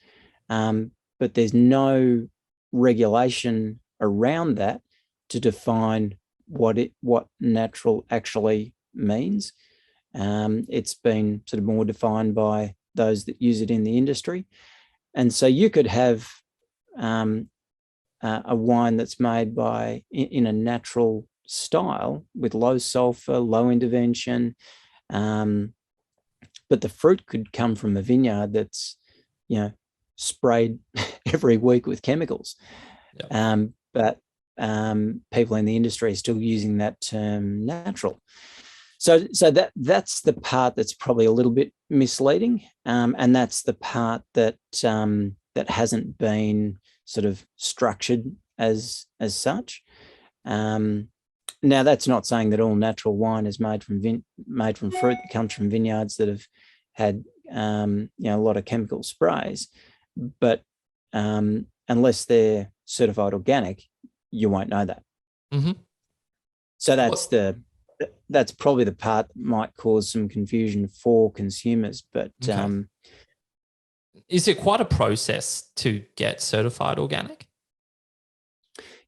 But there's no regulation around that to define what natural actually means. It's been sort of more defined by those that use it in the industry. And so you could have a wine that's made in a natural style with low sulfur, low intervention, but the fruit could come from a vineyard that's sprayed every week with chemicals. Yep. But people in the industry are still using that term natural. So that's the part that's probably a little bit misleading, and that's the part that hasn't been sort of structured as such. Now, that's not saying that all natural wine is made from fruit that comes from vineyards that have had a lot of chemical sprays, but unless they're certified organic, you won't know that. Mm-hmm. So that's probably the part that might cause some confusion for consumers. But okay. Is it quite a process to get certified organic?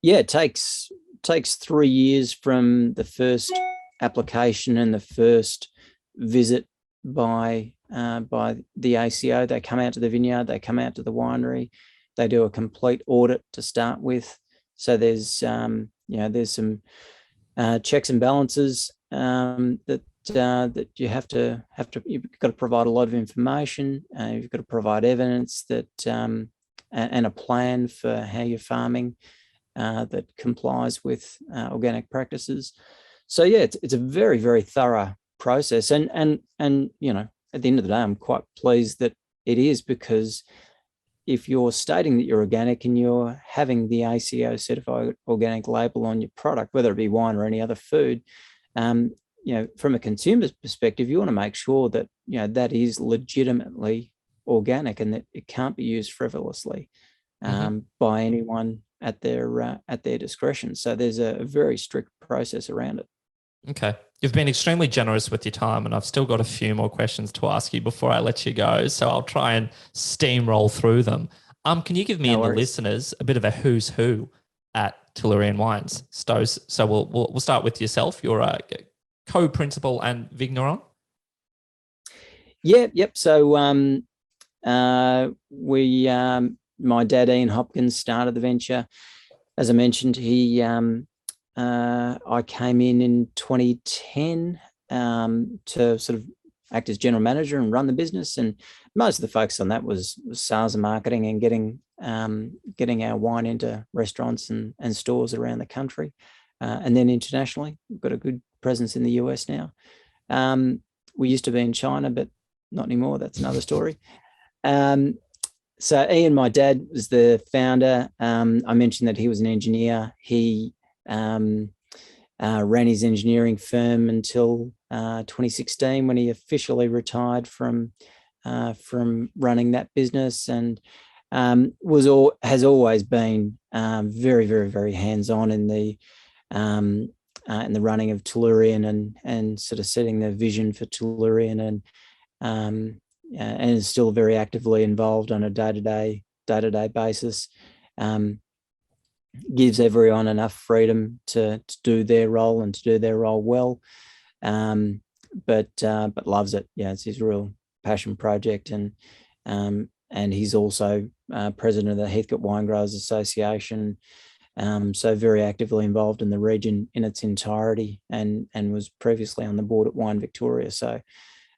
Yeah, it takes 3 years from the first application and the first visit by the ACO. They come out to the vineyard, they come out to the winery, they do a complete audit to start with. So there's some checks and balances that that you have to you've got to provide a lot of information. You've got to provide evidence that and a plan for how you're farming that complies with organic practices. So yeah, it's a very, very thorough process, and you know, at the end of the day, I'm quite pleased that it is, because if you're stating that you're organic and you're having the ACO certified organic label on your product, whether it be wine or any other food, you know, from a consumer's perspective, you want to make sure that, you know, that is legitimately organic and that it can't be used frivolously by anyone at their discretion. So there's a very strict process around it. Okay. You've been extremely generous with your time, and I've still got a few more questions to ask you before I let you go. So I'll try and steamroll through them. Can you give me and the listeners a bit of a who's who at Tellurian Wines? So we'll start with yourself. You're a co-principal and vigneron. Yeah, yep. So my dad Ian Hopkins started the venture. As I mentioned, I came in 2010 to sort of act as general manager and run the business, and most of the focus on that was sales and marketing and getting our wine into restaurants and stores around the country, and then internationally. We've got a good presence in the US now. We used to be in China, but not anymore. That's another story. So Ian, my dad, was the founder. I mentioned that he was an engineer. He ran his engineering firm until 2016, when he officially retired from running that business, and has always been very, very, very hands-on in the running of Tellurian and sort of setting the vision for Tellurian, and is still very actively involved on a day-to-day basis. Gives everyone enough freedom to do their role and to do their role well, but loves it. Yeah, it's his real passion project, and he's also president of the Heathcote Wine Growers Association, so very actively involved in the region in its entirety, and was previously on the board at Wine Victoria. So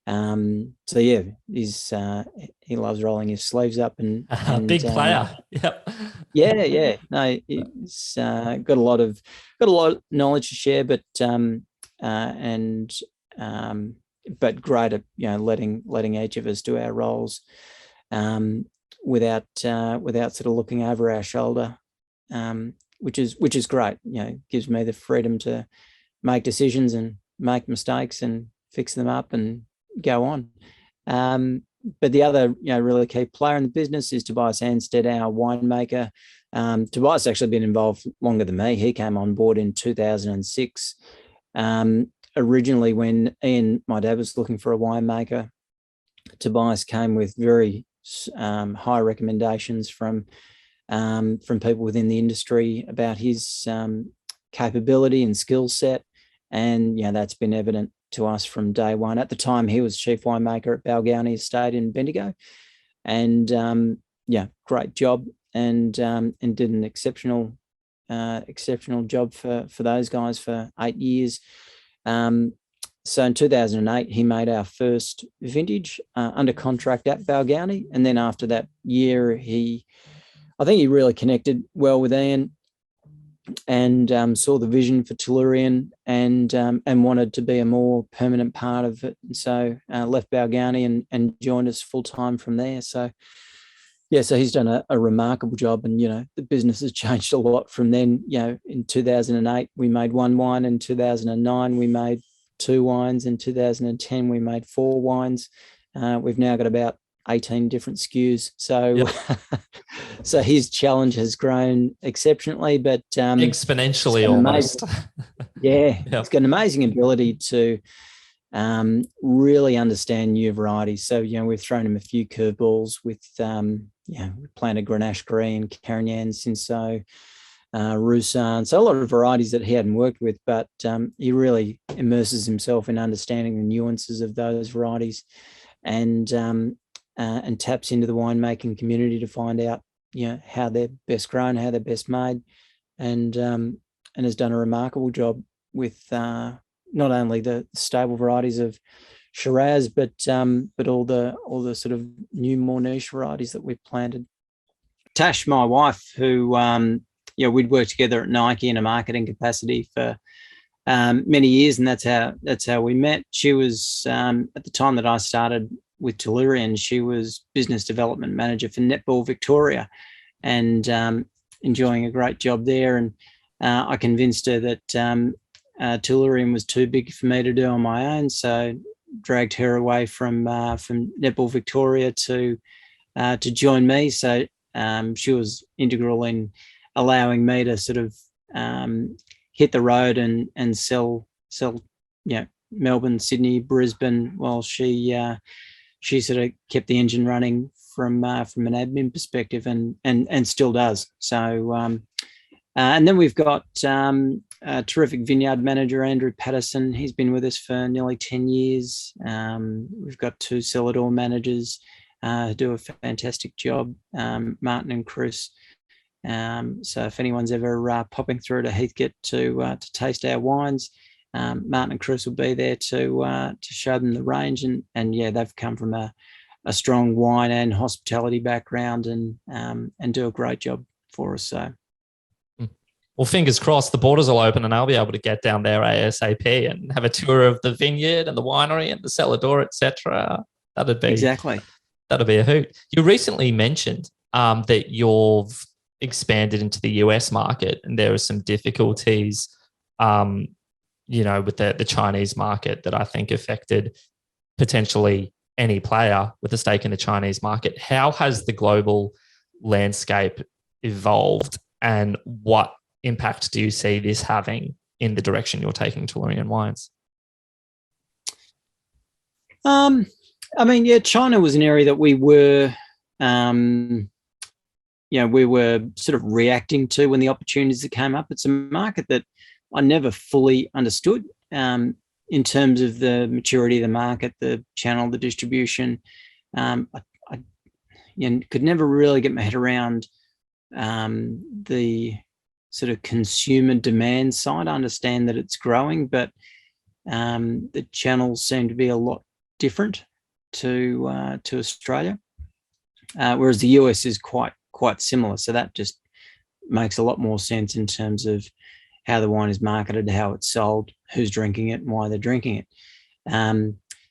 yeah, he loves rolling his sleeves up and big player. Yep. Yeah. No, he's got a lot of knowledge to share, but great at, you know, letting each of us do our roles without sort of looking over our shoulder, which is great. You know, gives me the freedom to make decisions and make mistakes and fix them up and go on. But the other, you know, really key player in the business is Tobias Anstead, our winemaker. Tobias actually been involved longer than me. He came on board in 2006. Originally, when Ian, my dad, was looking for a winemaker, Tobias came with very high recommendations from people within the industry about his capability and skill set, and, you know, that's been evident to us from day one. At the time, he was chief winemaker at Balgownie Estate in Bendigo, and great job, and did an exceptional job for those guys for 8 years. So in 2008, he made our first vintage under contract at Balgownie, and then after that year, I think he really connected well with Ian, and saw the vision for Tellurian, and wanted to be a more permanent part of it. And so left Balgownie and joined us full time from there. So yeah, so he's done a remarkable job, and, you know, the business has changed a lot from then. You know, in 2008 we made one wine, in 2009 we made 2 wines, in 2010 we made 4 wines. We've now got about 18 different SKUs. So, yep. So his challenge has grown exceptionally, but exponentially almost. Yeah, yep. He's got an amazing ability to really understand new varieties. So, you know, we've thrown him a few curveballs with, we planted Grenache Green, Carignan, Cinsault, Roussanne. So a lot of varieties that he hadn't worked with, but he really immerses himself in understanding the nuances of those varieties, and taps into the winemaking community to find out, you know, how they're best grown, how they're best made, and has done a remarkable job with not only the stable varieties of Shiraz, but all the sort of new, more niche varieties that we've planted. Tash, my wife, who we'd worked together at Nike in a marketing capacity for many years, and that's how we met. She was at the time that I started with Tellurian, she was business development manager for Netball Victoria, and enjoying a great job there. And I convinced her that Tellurian was too big for me to do on my own, so dragged her away from Netball Victoria to join me. So she was integral in allowing me to sort of hit the road and sell Melbourne, Sydney, Brisbane, while she sort of kept the engine running from an admin perspective, and still does. So and then we've got a terrific vineyard manager, Andrew Patterson. He's been with us for nearly 10 years. We've got 2 cellar door managers who do a fantastic job, Martin and Chris. So if anyone's ever popping through to Heathcote to taste our wines, Martin and Chris will be there to show them the range. And yeah, they've come from a strong wine and hospitality background, and do a great job for us. So. Well, fingers crossed the borders will open and I'll be able to get down there ASAP and have a tour of the vineyard and the winery and the cellar door, etc. That'd be a hoot. You recently mentioned that you've expanded into the US market, and there are some difficulties, with the Chinese market that I think affected potentially any player with a stake in the Chinese market. How has the global landscape evolved, and what impact do you see this having in the direction you're taking Tellurian Wines? China was an area that we were, we were sort of reacting to when the opportunities that came up. It's a market that I never fully understood in terms of the maturity of the market, the channel, the distribution. I could never really get my head around the sort of consumer demand side. I understand that it's growing, but the channels seem to be a lot different to Australia, whereas the US is quite similar. So that just makes a lot more sense in terms of how the wine is marketed, how it's sold, who's drinking it, and why they're drinking it.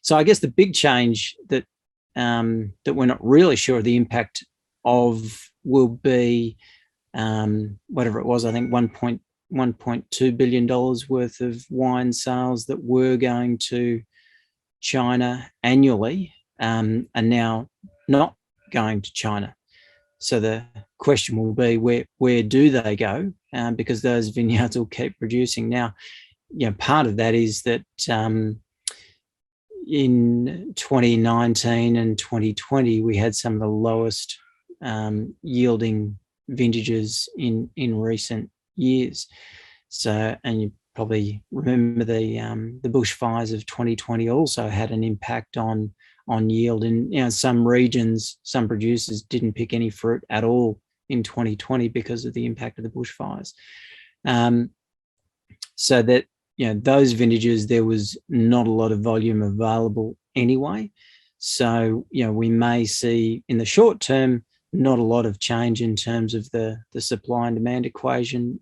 So I guess the big change that we're not really sure of the impact of will be whatever it was, I think $1.2 billion worth of wine sales that were going to China annually, are now not going to China. So the question will be, where do they go? Because those vineyards will keep producing. Now, part of that is that in 2019 and 2020, we had some of the lowest yielding vintages in recent years. So, and you probably remember the bushfires of 2020 also had an impact on yield. And some regions, some producers didn't pick any fruit at all in 2020 because of the impact of the bushfires. So that those vintages, there was not a lot of volume available anyway. So we may see in the short term not a lot of change in terms of the supply and demand equation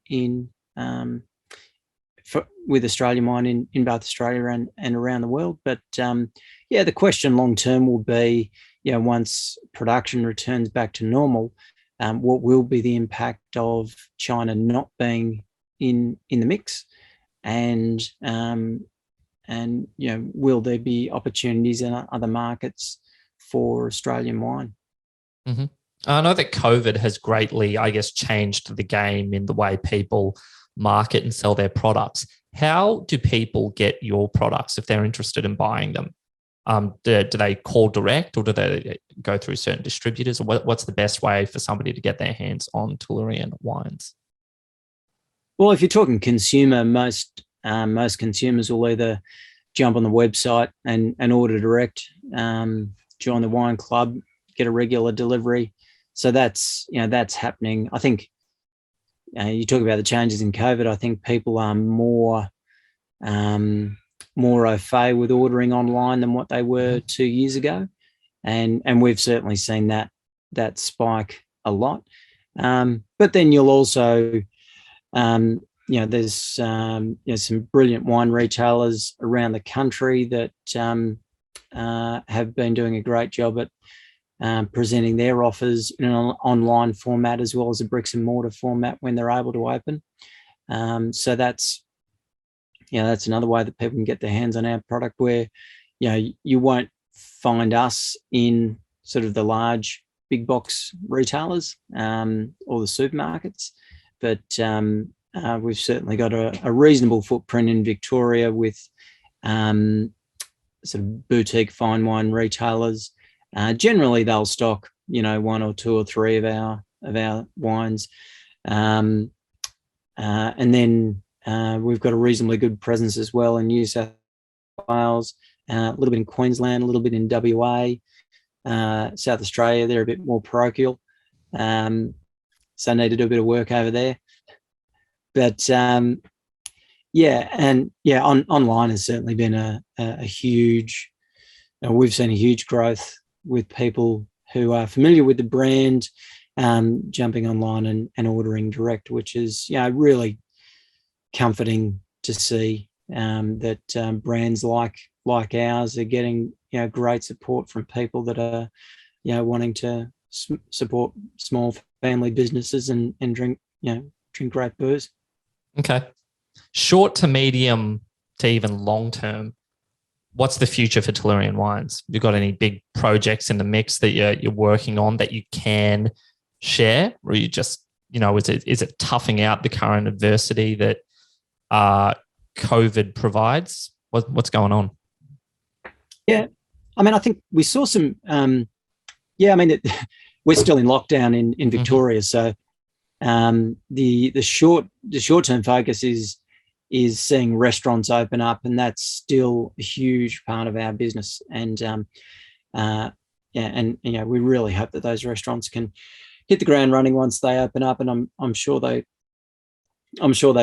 with Australian wine in both Australia and around the world. But the question long term will be, once production returns back to normal, what will be the impact of China not being in the mix, and will there be opportunities in other markets for Australian wine? Mm-hmm. I know that COVID has greatly, changed the game in the way people market and sell their products. How do people get your products if they're interested in buying them? Do they call direct, or do they go through certain distributors? Or what's the best way for somebody to get their hands on Tellurian wines? Well, if you're talking consumer, most consumers will either jump on the website and order direct, join the wine club, get a regular delivery. So that's happening. I think you talk about the changes in COVID. I think people are more more au fait with ordering online than what they were 2 years ago, and we've certainly seen that spike a lot. But then you'll also, there's some brilliant wine retailers around the country that have been doing a great job at presenting their offers in an online format as well as a bricks and mortar format when they're able to open. So that's another way that people can get their hands on our product, where you won't find us in sort of the large big box retailers or the supermarkets, but we've certainly got a reasonable footprint in Victoria with sort of boutique fine wine retailers. Generally, they'll stock, one or two or three of our wines, and then we've got a reasonably good presence as well in New South Wales, a little bit in Queensland, a little bit in WA, South Australia. They're a bit more parochial, so I need to do a bit of work over there. But online has certainly been a huge. We've seen a huge growth with people who are familiar with the brand, jumping online and ordering direct, which is really comforting to see that brands like ours are getting great support from people that are wanting to support small family businesses and drink great booze. Okay. Short to medium to even long term, what's the future for Tellurian Wines? Have you got any big projects in the mix that you're working on that you can share, or you just is it toughing out the current adversity that COVID provides? What's going on? Yeah, I think we saw some. We're still in lockdown in Victoria, so the short term focus is seeing restaurants open up, and that's still a huge part of our business. And we really hope that those restaurants can hit the ground running once they open up, and I'm sure they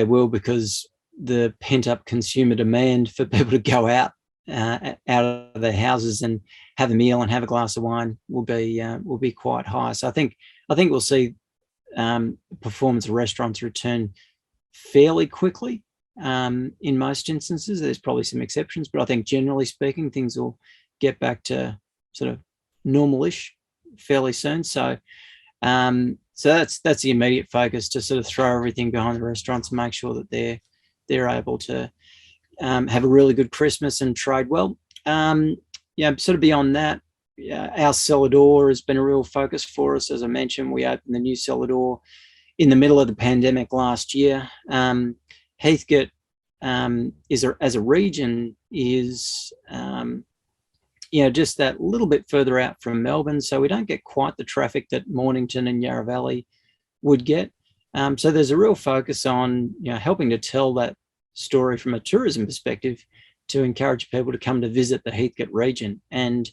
will, because the pent up consumer demand for people to go out of their houses and have a meal and have a glass of wine will be quite high. So I think we'll see performance of restaurants return fairly quickly. In most instances, there's probably some exceptions, but I think generally speaking, things will get back to sort of normal-ish fairly soon. So that's the immediate focus, to sort of throw everything behind the restaurants and make sure that they're able to have a really good Christmas and trade well. Sort of beyond that, our Cellar Door has been a real focus for us. As I mentioned, we opened the new Cellar Door in the middle of the pandemic last year. Heathcote as a region is just that little bit further out from Melbourne, so we don't get quite the traffic that Mornington and Yarra Valley would get. So there's a real focus on helping to tell that story from a tourism perspective, to encourage people to come to visit the Heathcote region. And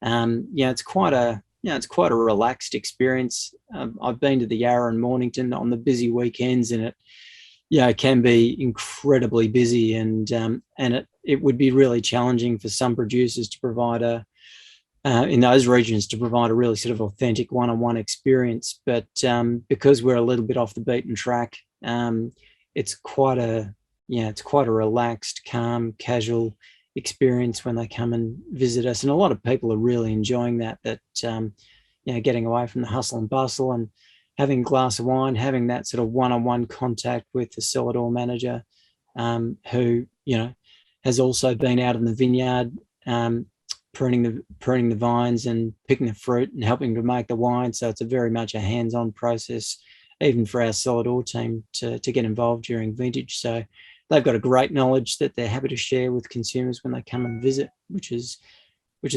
it's quite a relaxed experience. I've been to the Yarra and Mornington on the busy weekends, and it can be incredibly busy, and it would be really challenging for some producers to provide in those regions to provide a really sort of authentic one-on-one experience. But because we're a little bit off the beaten track, it's quite a relaxed, calm, casual experience when they come and visit us, and a lot of people are really enjoying that getting away from the hustle and bustle and having a glass of wine, having that sort of one-on-one contact with the Cellar Door manager, who has also been out in the vineyard, pruning the vines and picking the fruit and helping to make the wine. So it's very much a hands-on process, even for our Cellar Door team to get involved during vintage. So they've got a great knowledge that they're happy to share with consumers when they come and visit, which is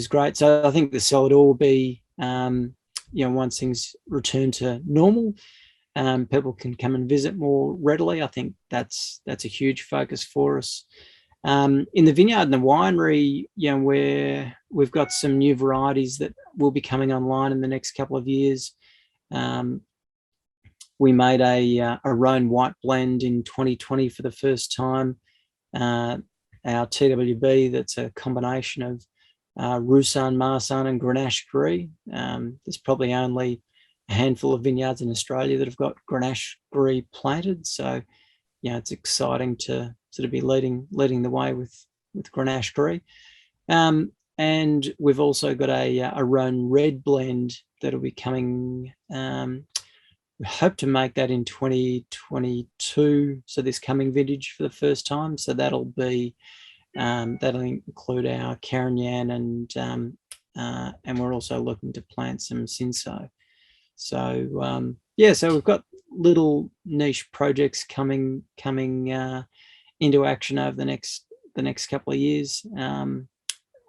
great. So I think the Cellar Door will be, once things return to normal, people can come and visit more readily. I think that's a huge focus for us. In the vineyard and the winery, where we've got some new varieties that will be coming online in the next couple of years. We made a Rhone white blend in 2020 for the first time. our TWB that's a combination of Roussanne, Marsanne and Grenache Gris. There's probably only a handful of vineyards in Australia that have got Grenache Gris planted. So, it's exciting to sort of be leading the way with Grenache Gris. And we've also got a Rhone Red blend that'll be coming. We hope to make that in 2022, so this coming vintage for the first time. So that'll be that'll include our Carignan and we're also looking to plant some Cinsault. So so we've got little niche projects coming into action over the next couple of years.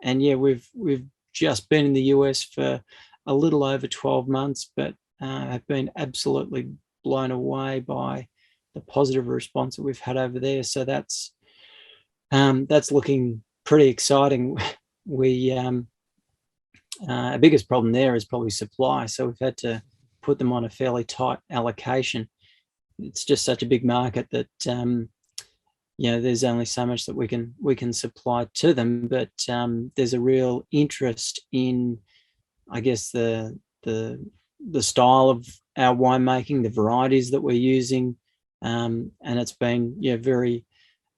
And we've just been in the US for a little over 12 months, but have been absolutely blown away by the positive response that we've had over there. So that's looking pretty exciting. Our biggest problem there is probably supply. So we've had to put them on a fairly tight allocation. It's just such a big market that there's only so much that we can supply to them. But there's a real interest in, I guess, the style of our winemaking, the varieties that we're using, and it's been very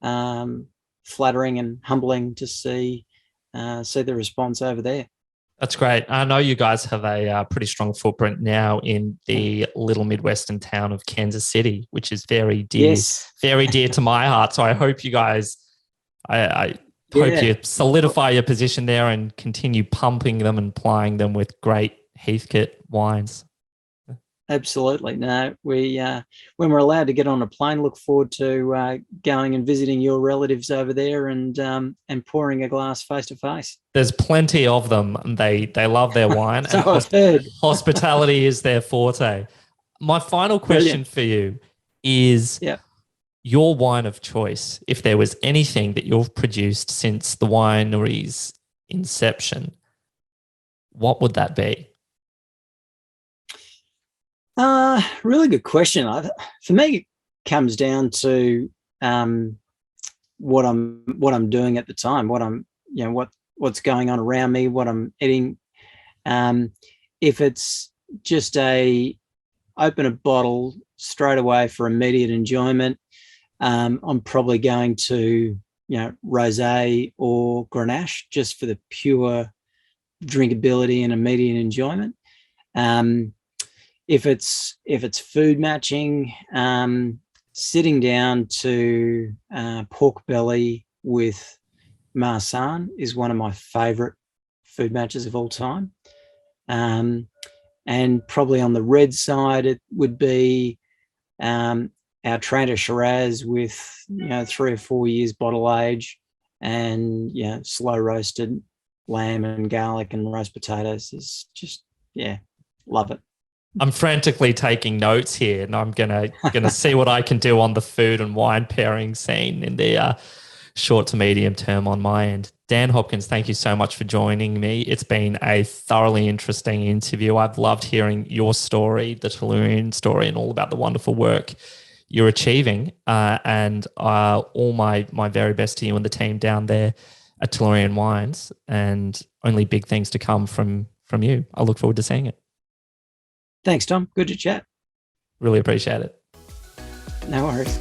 flattering and humbling to see the response over there. That's great. I know you guys have a pretty strong footprint now in the little Midwestern town of Kansas City, which is very dear, very dear to my heart. So I hope you guys, I hope you solidify your position there and continue pumping them and plying them with great Heathcote wines. Absolutely. No, we when we're allowed to get on a plane, look forward to going and visiting your relatives over there and pouring a glass face to face. There's plenty of them, and they love their wine. So I've heard. Hospitality is their forte. My final question for you is your wine of choice. If there was anything that you've produced since the winery's inception, what would that be? Really good question. For me, it comes down to what I'm doing at the time, what I'm, what's going on around me, what I'm eating. If it's just open a bottle straight away for immediate enjoyment, I'm probably going to, rosé or Grenache just for the pure drinkability and immediate enjoyment. If it's food matching, sitting down to pork belly with Marsanne is one of my favourite food matches of all time. And probably on the red side, it would be our Trenta Shiraz with 3 or 4 years bottle age, and slow roasted lamb and garlic and roast potatoes is just love it. I'm frantically taking notes here, and I'm gonna see what I can do on the food and wine pairing scene in the short to medium term on my end. Dan Hopkins, thank you so much for joining me. It's been a thoroughly interesting interview. I've loved hearing your story, the Tellurian story, and all about the wonderful work you're achieving. And all my very best to you and the team down there at Tellurian Wines, and only big things to come from you. I look forward to seeing it. Thanks, Tom. Good to chat. Really appreciate it. No worries.